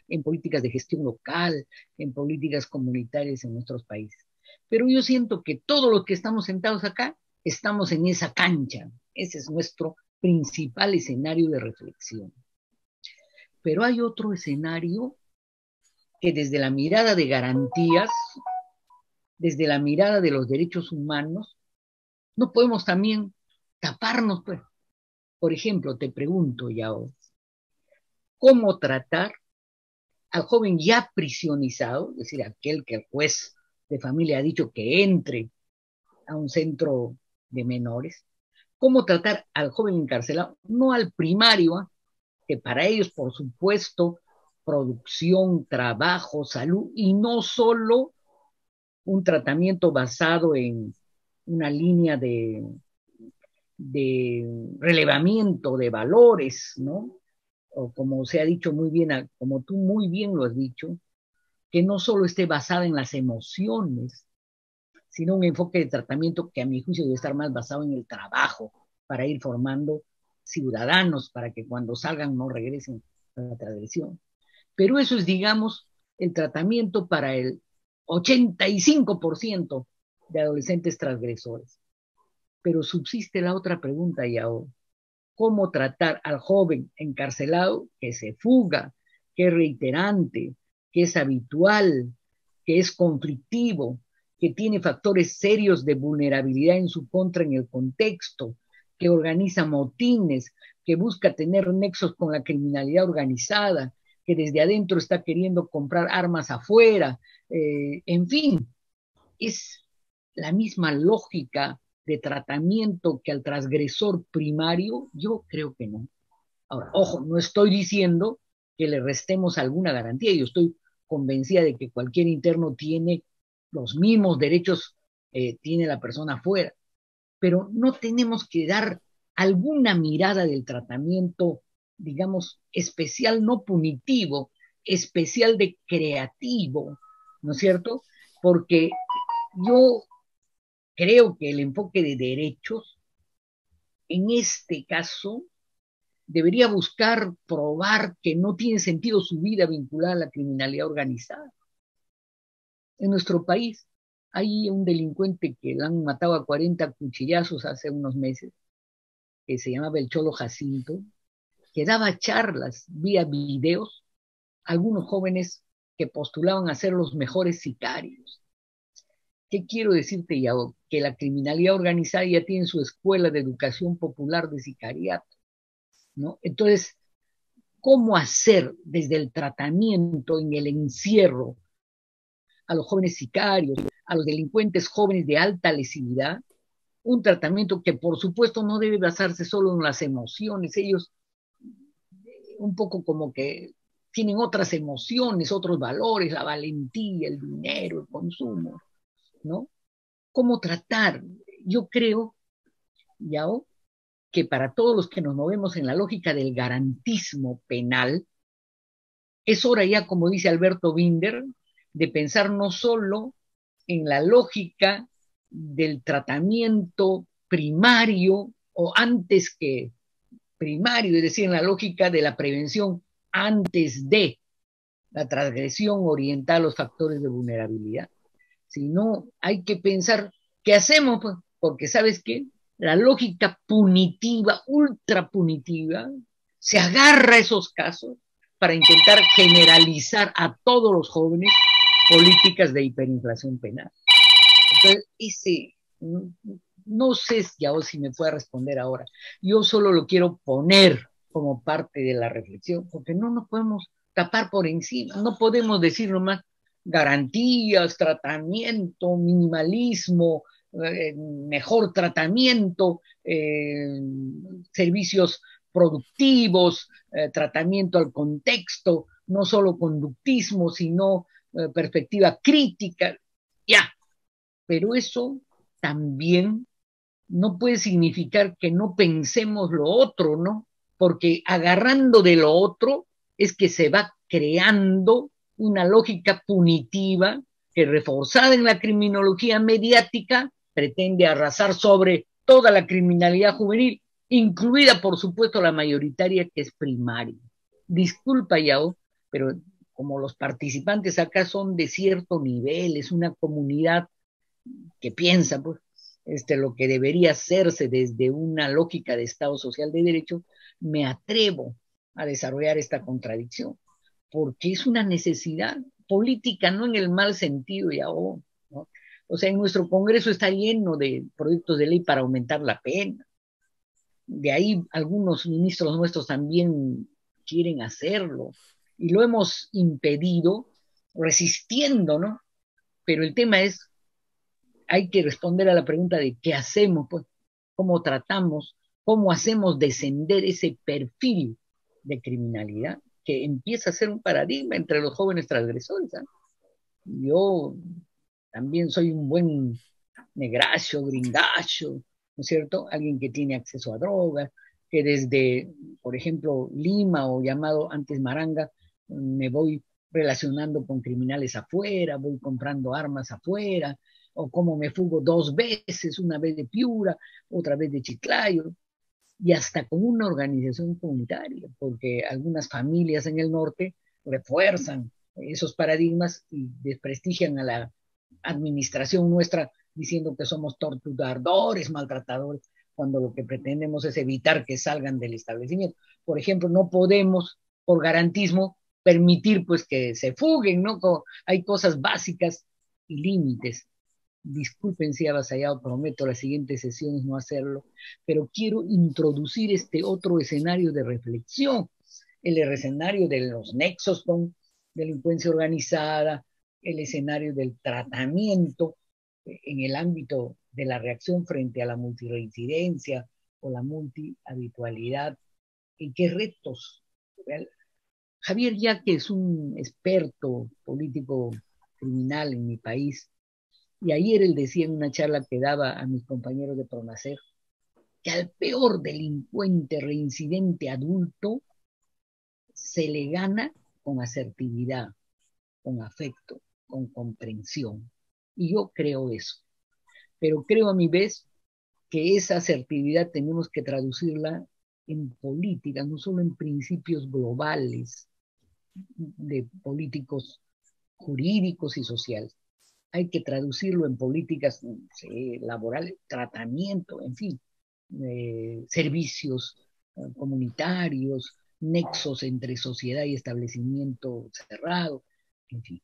Speaker 4: en políticas de gestión local, en políticas comunitarias en nuestros países. Pero yo siento que todos los que estamos sentados acá, estamos en esa cancha. Ese es nuestro principal escenario de reflexión. Pero hay otro escenario que desde la mirada de garantías, desde la mirada de los derechos humanos, no podemos también taparnos, pues. Por ejemplo, te pregunto, Yao, ¿cómo tratar al joven ya prisionizado, es decir, aquel que el juez de familia ha dicho que entre a un centro de menores? ¿Cómo tratar al joven encarcelado? No al primario, que para ellos, por supuesto, producción, trabajo, salud, y no solo un tratamiento basado en una línea de relevamiento de valores, ¿no? O como se ha dicho muy bien, como tú muy bien lo has dicho, que no solo esté basada en las emociones, sino un enfoque de tratamiento que a mi juicio debe estar más basado en el trabajo, para ir formando ciudadanos, para que cuando salgan no regresen a la transgresión. Pero eso es, digamos, el tratamiento para el 85% de adolescentes transgresores. pero subsiste la otra pregunta, Yao. ¿Cómo tratar al joven encarcelado que se fuga, que es reiterante, que es habitual, que es conflictivo, que tiene factores serios de vulnerabilidad en su contra en el contexto, que organiza motines, que busca tener nexos con la criminalidad organizada, que desde adentro está queriendo comprar armas afuera, en fin, es la misma lógica de tratamiento que al transgresor primario? Yo creo que no. Ahora, ojo, no estoy diciendo que le restemos alguna garantía, yo estoy convencida de que cualquier interno tiene los mismos derechos, tiene la persona afuera, pero no tenemos que dar alguna mirada del tratamiento, digamos, especial, no punitivo, especial de creativo, ¿no es cierto? Porque yo creo que el enfoque de derechos, en este caso, debería buscar probar que no tiene sentido su vida vinculada a la criminalidad organizada. En nuestro país hay un delincuente que le han matado a 40 cuchillazos hace unos meses, que se llamaba el Cholo Jacinto, que daba charlas vía videos a algunos jóvenes que postulaban a ser los mejores sicarios. ¿Qué quiero decirte, Yao? Que la criminalidad organizada ya tiene su escuela de educación popular de sicariato, ¿no? Entonces, ¿cómo hacer desde el tratamiento en el encierro a los jóvenes sicarios, a los delincuentes jóvenes de alta lesividad, un tratamiento que por supuesto no debe basarse solo en las emociones? Ellos un poco como que tienen otras emociones, otros valores, la valentía, el dinero, el consumo, ¿no? ¿Cómo tratar? Yo creo, Yao, que para todos los que nos movemos en la lógica del garantismo penal, es hora ya, como dice Alberto Binder, de pensar no solo en la lógica del tratamiento primario o antes que primario, es decir, en la lógica de la prevención antes de la transgresión oriental a los factores de vulnerabilidad, sino hay que pensar qué hacemos, pues, porque ¿sabes qué? La lógica punitiva, ultra punitiva, se agarra a esos casos para intentar generalizar a todos los jóvenes políticas de hiperinflación penal. Entonces, no sé si me puede responder ahora. Yo solo lo quiero poner como parte de la reflexión, porque no nos podemos tapar por encima, no podemos decir nomás garantías, tratamiento, minimalismo, mejor tratamiento, servicios productivos, tratamiento al contexto, no solo conductismo, sino perspectiva crítica, ya. Pero eso también no puede significar que no pensemos lo otro, ¿no? Porque agarrando de lo otro es que se va creando una lógica punitiva que, reforzada en la criminología mediática, pretende arrasar sobre toda la criminalidad juvenil, incluida, por supuesto, la mayoritaria, que es primaria. Disculpa, Yao, pero como los participantes acá son de cierto nivel, es una comunidad que piensa, pues, lo que debería hacerse desde una lógica de Estado social de derecho, me atrevo a desarrollar esta contradicción, porque es una necesidad política, no en el mal sentido y ahora, ¿no? O sea, en nuestro Congreso está lleno de proyectos de ley para aumentar la pena. De ahí algunos ministros nuestros también quieren hacerlo y lo hemos impedido resistiendo, ¿no? Pero el tema es, hay que responder a la pregunta de qué hacemos, pues, cómo tratamos, cómo hacemos descender ese perfil de criminalidad que empieza a ser un paradigma entre los jóvenes transgresores, ¿eh? Yo también soy un buen negracho, gringacho, ¿no es cierto? Alguien que tiene acceso a drogas, que desde, por ejemplo, Lima o llamado antes Maranga, me voy relacionando con criminales afuera, voy comprando armas afuera, o como me fugo 2 veces, una vez de Piura, otra vez de Chiclayo, y hasta con una organización comunitaria, porque algunas familias en el norte refuerzan esos paradigmas y desprestigian a la administración nuestra diciendo que somos torturadores, maltratadores, cuando lo que pretendemos es evitar que salgan del establecimiento. Por ejemplo, no podemos, por garantismo, permitir pues que se fuguen, ¿no? Hay cosas básicas y límites. Disculpen si he avasallado, prometo las siguientes sesiones no hacerlo, pero quiero introducir este otro escenario de reflexión, el escenario de los nexos con delincuencia organizada, el escenario del tratamiento en el ámbito de la reacción frente a la multireincidencia o la multihabitualidad, en qué retos. Javier Yaque es un experto político criminal en mi país, y ayer él decía en una charla que daba a mis compañeros de Pronacer que al peor delincuente reincidente adulto se le gana con asertividad, con afecto, con comprensión. Y yo creo eso. Pero creo a mi vez que esa asertividad tenemos que traducirla en políticas, no solo en principios globales de políticos jurídicos y sociales. Hay que traducirlo en políticas laborales, tratamiento, en fin, servicios comunitarios, nexos entre sociedad y establecimiento cerrado, en fin.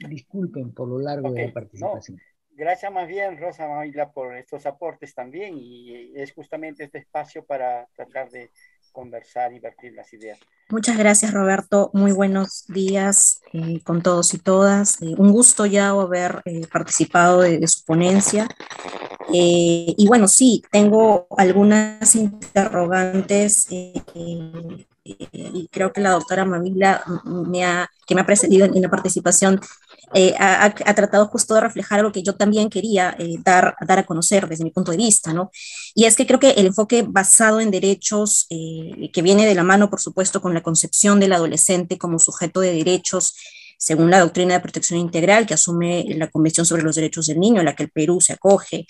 Speaker 4: Disculpen por lo largo de la participación.
Speaker 1: No. Gracias más bien, Rosa Mavila, por estos aportes también, y es justamente este espacio para tratar de conversar y vertir las ideas.
Speaker 8: Muchas gracias, Roberto. Muy buenos días con todos y todas. Un gusto ya haber participado de su ponencia. Y bueno, sí, tengo algunas interrogantes y creo que la doctora Mavila, que me ha precedido en la participación, ha tratado justo de reflejar algo que yo también quería dar a conocer desde mi punto de vista, ¿no? Y es que creo que el enfoque basado en derechos, que viene de la mano, por supuesto, con la concepción del adolescente como sujeto de derechos, según la doctrina de protección integral que asume la Convención sobre los Derechos del Niño, a la que el Perú se acoge.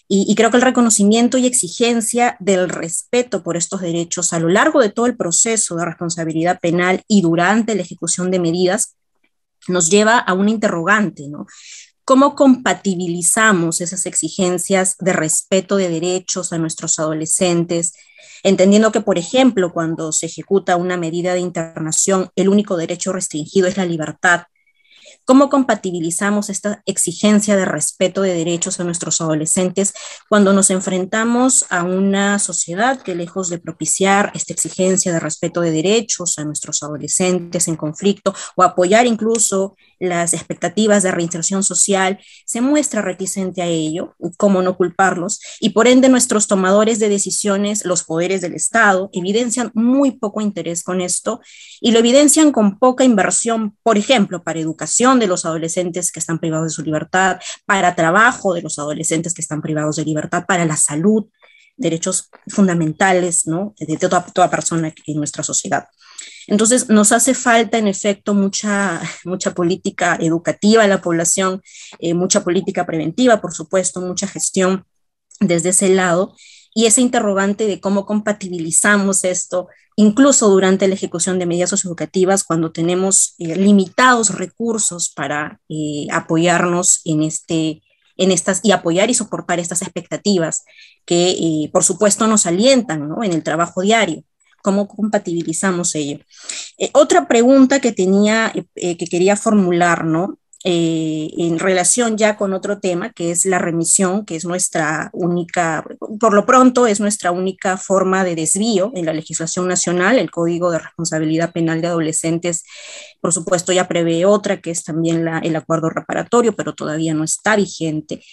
Speaker 8: Y creo que el reconocimiento y exigencia del respeto por estos derechos a lo largo de todo el proceso de responsabilidad penal y durante la ejecución de medidas nos lleva a una interrogante, ¿no? ¿Cómo compatibilizamos esas exigencias de respeto de derechos a nuestros adolescentes, entendiendo que, por ejemplo, cuando se ejecuta una medida de internación, el único derecho restringido es la libertad? ¿Cómo compatibilizamos esta exigencia de respeto de derechos a nuestros adolescentes cuando nos enfrentamos a una sociedad que, lejos de propiciar esta exigencia de respeto de derechos a nuestros adolescentes en conflicto o apoyar incluso las expectativas de reinserción social, se muestra reticente a ello? ¿Cómo no culparlos? Y por ende nuestros tomadores de decisiones, los poderes del Estado, evidencian muy poco interés con esto y lo evidencian con poca inversión, por ejemplo, para educación de los adolescentes que están privados de su libertad, para trabajo de los adolescentes que están privados de libertad, para la salud, derechos fundamentales, ¿no?, de toda persona en nuestra sociedad. Entonces, nos hace falta, en efecto, mucha política educativa en la población, mucha política preventiva, por supuesto, mucha gestión desde ese lado, y ese interrogante de cómo compatibilizamos esto, incluso durante la ejecución de medidas socioeducativas, cuando tenemos limitados recursos para apoyarnos en estas, y apoyar y soportar estas expectativas que, por supuesto, nos alientan, ¿no?, en el trabajo diario. ¿Cómo compatibilizamos ello? Otra pregunta que quería formular, ¿no?, en relación ya con otro tema, que es la remisión, que es nuestra única, por lo pronto es nuestra única forma de desvío en la legislación nacional. El Código de Responsabilidad Penal de Adolescentes, por supuesto, ya prevé otra, que es también el acuerdo reparatorio, pero todavía no está vigente.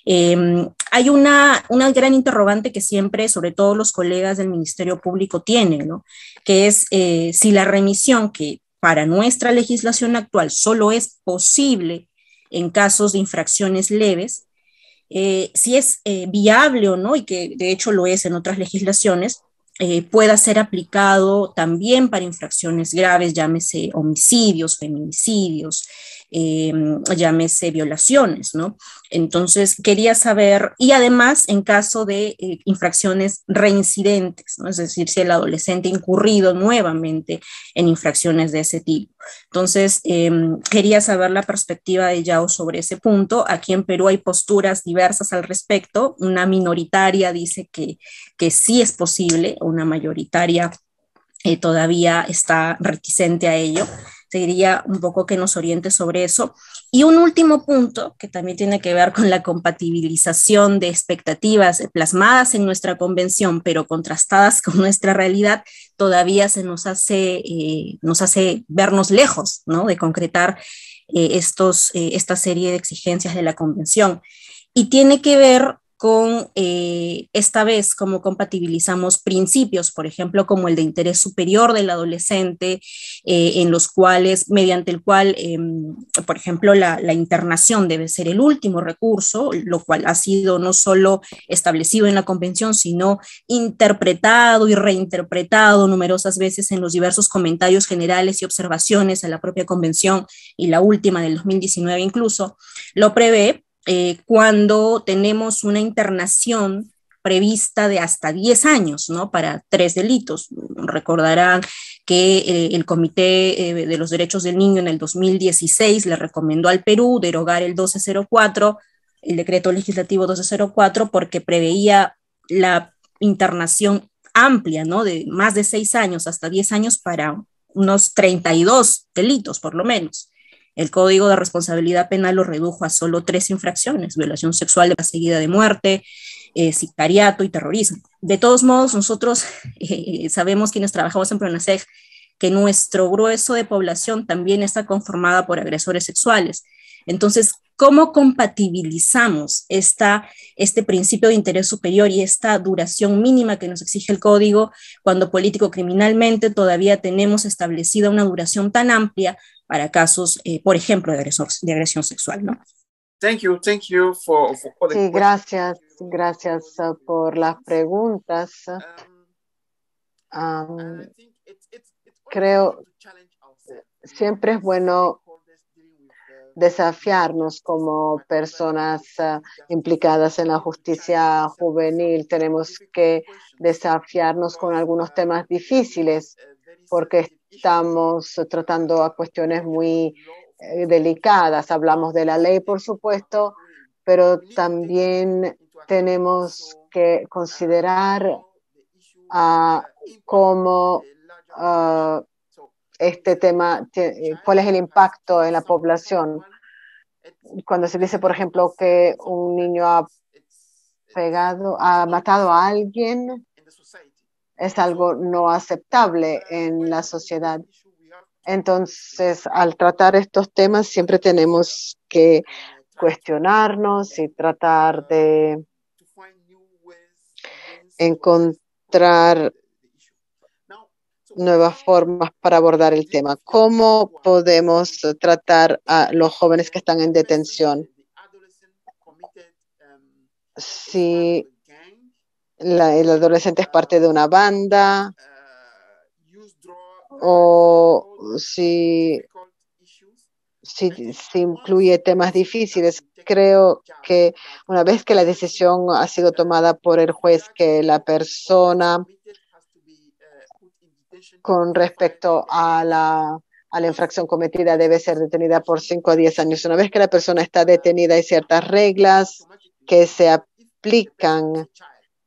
Speaker 8: Hay una gran interrogante que siempre, sobre todo los colegas del Ministerio Público tienen, ¿no?, que es si la remisión, que para nuestra legislación actual solo es posible en casos de infracciones leves, si es viable o no, y que de hecho lo es en otras legislaciones, pueda ser aplicado también para infracciones graves, llámese homicidios, feminicidios, llámese violaciones, ¿no? Entonces, quería saber, y además en caso de infracciones reincidentes, ¿no? Es decir, si el adolescente ha incurrido nuevamente en infracciones de ese tipo. Entonces, quería saber la perspectiva de Yao sobre ese punto. Aquí en Perú hay posturas diversas al respecto. Una minoritaria dice que sí es posible, una mayoritaria todavía está reticente a ello. Sería un poco que nos oriente sobre eso. Y un último punto que también tiene que ver con la compatibilización de expectativas plasmadas en nuestra convención, pero contrastadas con nuestra realidad, todavía nos hace vernos lejos, ¿no? De concretar esta serie de exigencias de la convención. Y tiene que ver con esta vez cómo compatibilizamos principios, por ejemplo, como el de interés superior del adolescente, en los cuales, mediante el cual, por ejemplo, la internación debe ser el último recurso, lo cual ha sido no solo establecido en la convención, sino interpretado y reinterpretado numerosas veces en los diversos comentarios generales y observaciones a la propia convención, y la última del 2019 incluso, lo prevé. Cuando tenemos una internación prevista de hasta 10 años, ¿no? Para 3 delitos. Recordarán que el Comité de los Derechos del Niño en el 2016 le recomendó al Perú derogar el 1204, el decreto legislativo 1204, porque preveía la internación amplia, ¿no? De más de 6 años hasta 10 años para unos 32 delitos, por lo menos. El Código de Responsabilidad Penal lo redujo a solo 3 infracciones: violación sexual seguida de muerte, sicariato y terrorismo. De todos modos, nosotros sabemos, quienes trabajamos en PRONASEG, que nuestro grueso de población también está conformada por agresores sexuales. Entonces, ¿cómo compatibilizamos este principio de interés superior y esta duración mínima que nos exige el Código cuando político-criminalmente todavía tenemos establecida una duración tan amplia para casos, por ejemplo, de agresión sexual, ¿no?
Speaker 3: Thank you for the
Speaker 2: Sí, gracias por las preguntas. Creo siempre es bueno desafiarnos como personas implicadas en la justicia juvenil. Tenemos que desafiarnos con algunos temas difíciles porque estamos tratando a cuestiones muy delicadas. Hablamos de la ley, por supuesto, pero también tenemos que considerar cómo este tema, cuál es el impacto en la población. Cuando se dice, por ejemplo, que un niño ha matado a alguien, es algo no aceptable en la sociedad. Entonces, al tratar estos temas, siempre tenemos que cuestionarnos y tratar de encontrar nuevas formas para abordar el tema. ¿Cómo podemos tratar a los jóvenes que están en detención? Si el adolescente es parte de una banda o si incluye temas difíciles. Creo que una vez que la decisión ha sido tomada por el juez, que la persona con respecto a la infracción cometida debe ser detenida por 5 a 10 años. Una vez que la persona está detenida, hay ciertas reglas que se aplican.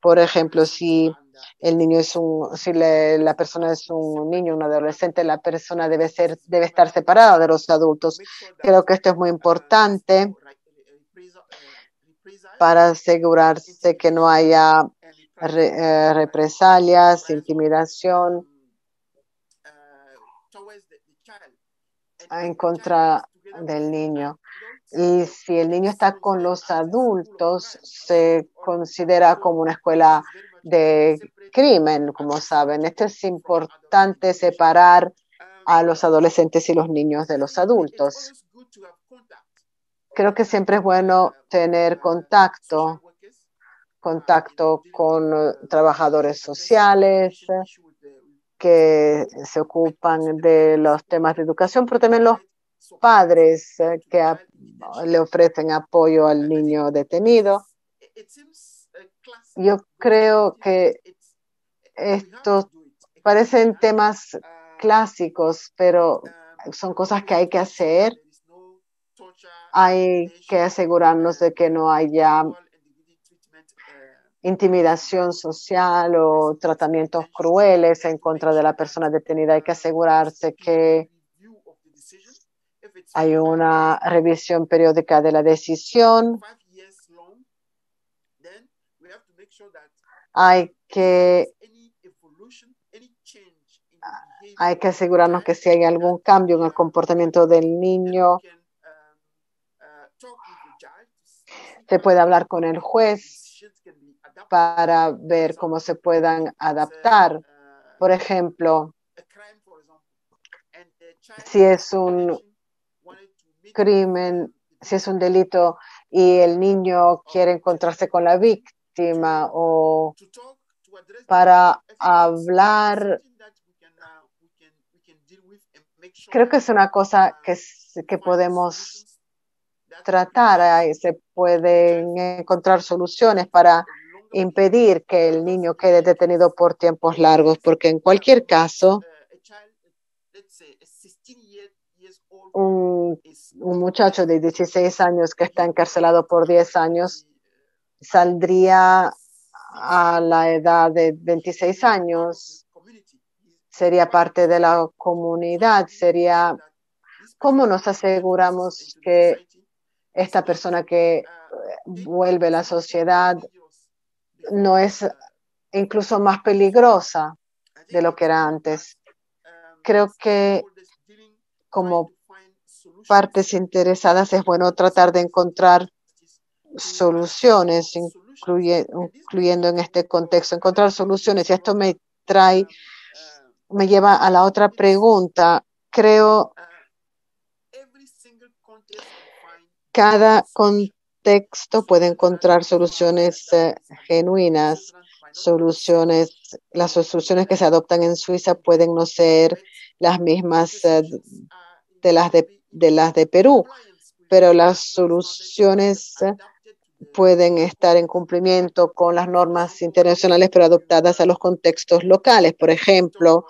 Speaker 2: Por ejemplo, si la persona es un niño, un adolescente, la persona debe estar separada de los adultos. Creo que esto es muy importante para asegurarse que no haya represalias, intimidación en contra del niño. Y si el niño está con los adultos, se considera como una escuela de crimen, como saben. Esto es importante, separar a los adolescentes y los niños de los adultos. Creo que siempre es bueno tener contacto con trabajadores sociales que se ocupan de los temas de educación, pero también los padres que le ofrecen apoyo al niño detenido. Yo creo que estos parecen temas clásicos, pero son cosas que hay que hacer. Hay que asegurarnos de que no haya intimidación social o tratamientos crueles en contra de la persona detenida. Hay que asegurarse que hay una revisión periódica de la decisión. Hay que asegurarnos que si hay algún cambio en el comportamiento del niño, se puede hablar con el juez para ver cómo se puedan adaptar. Por ejemplo, si es un crimen, si es un delito y el niño quiere encontrarse con la víctima o para hablar, creo que es una cosa que podemos tratar. Se pueden encontrar soluciones para impedir que el niño quede detenido por tiempos largos, porque en cualquier caso, un muchacho de 16 años que está encarcelado por 10 años saldría a la edad de 26 años, sería parte de la comunidad. Sería cómo nos aseguramos que esta persona que vuelve a la sociedad no es incluso más peligrosa de lo que era antes. Creo que como partes interesadas es bueno tratar de encontrar soluciones, incluyendo en este contexto, encontrar soluciones. Y esto me lleva a la otra pregunta. Creo cada contexto puede encontrar soluciones genuinas. Las soluciones que se adoptan en Suiza pueden no ser las mismas de las de Perú, pero las soluciones pueden estar en cumplimiento con las normas internacionales, pero adoptadas a los contextos locales. Por ejemplo,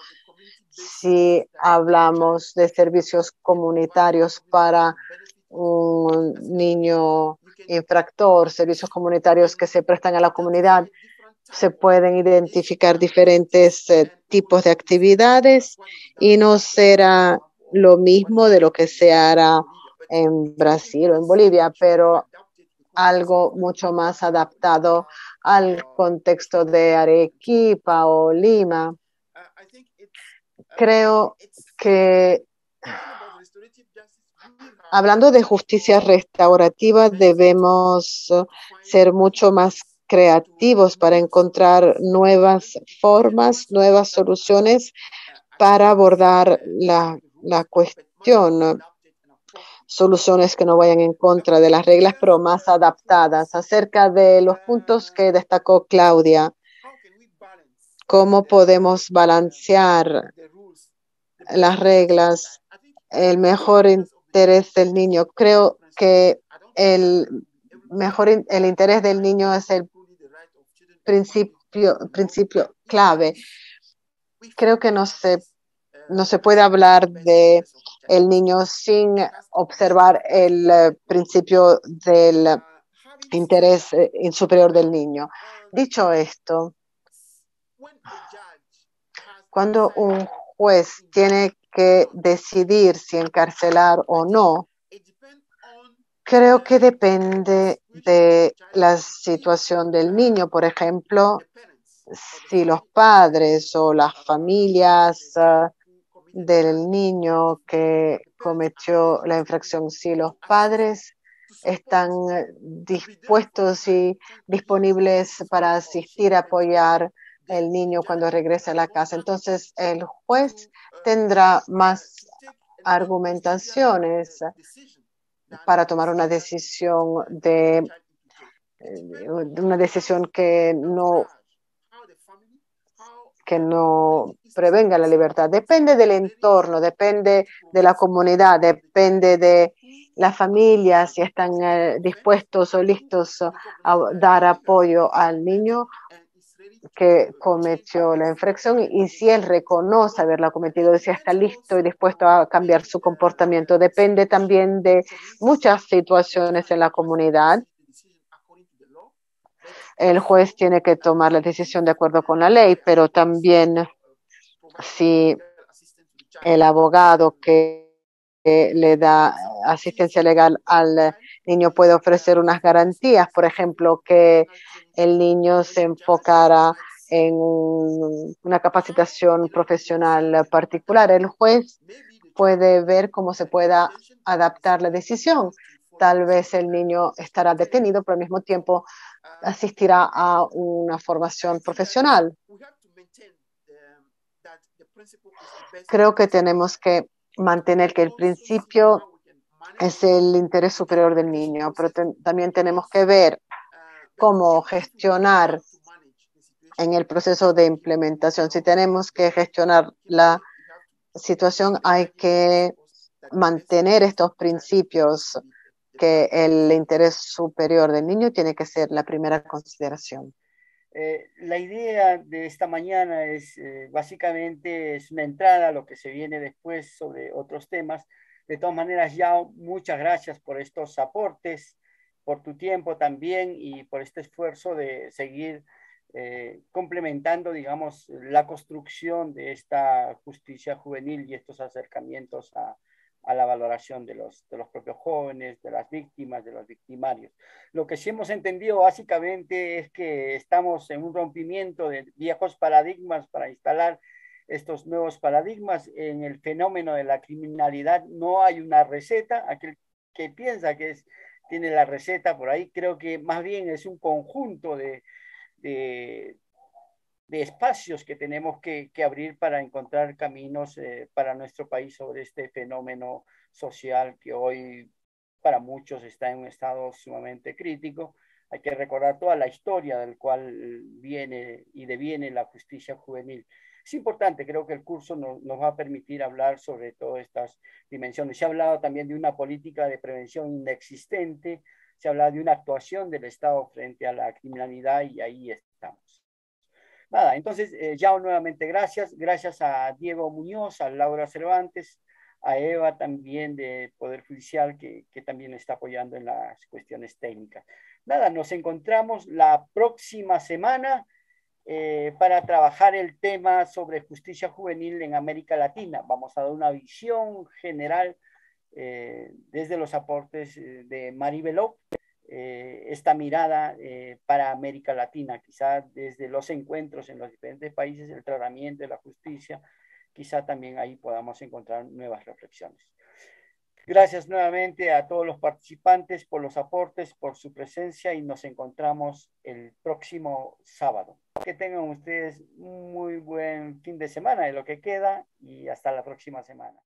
Speaker 2: si hablamos de servicios comunitarios para un niño infractor, servicios comunitarios que se prestan a la comunidad, se pueden identificar diferentes tipos de actividades y no será lo mismo de lo que se hará en Brasil o en Bolivia, pero algo mucho más adaptado al contexto de Arequipa o Lima. Creo que hablando de justicia restaurativa, debemos ser mucho más creativos para encontrar nuevas formas, nuevas soluciones para abordar la cuestión. Soluciones que no vayan en contra de las reglas, pero más adaptadas. Acerca de los puntos que destacó Claudia, ¿cómo podemos balancear las reglas, el mejor interés del niño? Creo que el interés del niño es el principio clave. Creo que no se puede hablar de el niño sin observar el principio del interés superior del niño. Dicho esto, cuando un juez tiene que decidir si encarcelar o no, creo que depende de la situación del niño. Por ejemplo, si los padres o las familias del niño que cometió la infracción, si los padres están dispuestos y disponibles para asistir, apoyar el niño cuando regrese a la casa, entonces el juez tendrá más argumentaciones para tomar una decisión que no prevenga la libertad. Depende del entorno, depende de la comunidad, depende de la familia, si están dispuestos o listos a dar apoyo al niño que cometió la infracción y si él reconoce haberla cometido, si está listo y dispuesto a cambiar su comportamiento. Depende también de muchas situaciones en la comunidad. El juez tiene que tomar la decisión de acuerdo con la ley, pero también si el abogado que le da asistencia legal al niño puede ofrecer unas garantías, por ejemplo, que el niño se enfocara en una capacitación profesional particular. El juez puede ver cómo se pueda adaptar la decisión. Tal vez el niño estará detenido, pero al mismo tiempo asistirá a una formación profesional. Creo que tenemos que mantener que el principio es el interés superior del niño, pero también tenemos que ver cómo gestionar en el proceso de implementación. Si tenemos que gestionar la situación, hay que mantener estos principios, que el interés superior del niño tiene que ser la primera consideración.
Speaker 1: La idea de esta mañana es básicamente es una entrada a lo que se viene después sobre otros temas. De todas maneras, Yao, muchas gracias por estos aportes, por tu tiempo también y por este esfuerzo de seguir complementando, digamos, la construcción de esta justicia juvenil y estos acercamientos a la valoración de los propios jóvenes, de las víctimas, de los victimarios. Lo que sí hemos entendido básicamente es que estamos en un rompimiento de viejos paradigmas para instalar estos nuevos paradigmas. En el fenómeno de la criminalidad no hay una receta. Aquel que piensa que tiene la receta por ahí, creo que más bien es un conjunto de espacios que tenemos que abrir para encontrar caminos para nuestro país sobre este fenómeno social que hoy para muchos está en un estado sumamente crítico. Hay que recordar toda la historia del cual viene y deviene la justicia juvenil. Es importante, creo que el curso nos va a permitir hablar sobre todas estas dimensiones. Se ha hablado también de una política de prevención inexistente, se ha hablado de una actuación del Estado frente a la criminalidad y ahí estamos. Nada, entonces, Yao, nuevamente gracias. Gracias a Diego Muñoz, a Laura Cervantes, a Eva también de Poder Judicial, que también está apoyando en las cuestiones técnicas. Nada, nos encontramos la próxima semana para trabajar el tema sobre justicia juvenil en América Latina. Vamos a dar una visión general desde los aportes de Maribeló, esta mirada para América Latina, quizá desde los encuentros en los diferentes países, el tratamiento de la justicia, quizá también ahí podamos encontrar nuevas reflexiones. Gracias nuevamente a todos los participantes por los aportes, por su presencia y nos encontramos el próximo sábado. Que tengan ustedes un muy buen fin de semana de lo que queda y hasta la próxima semana.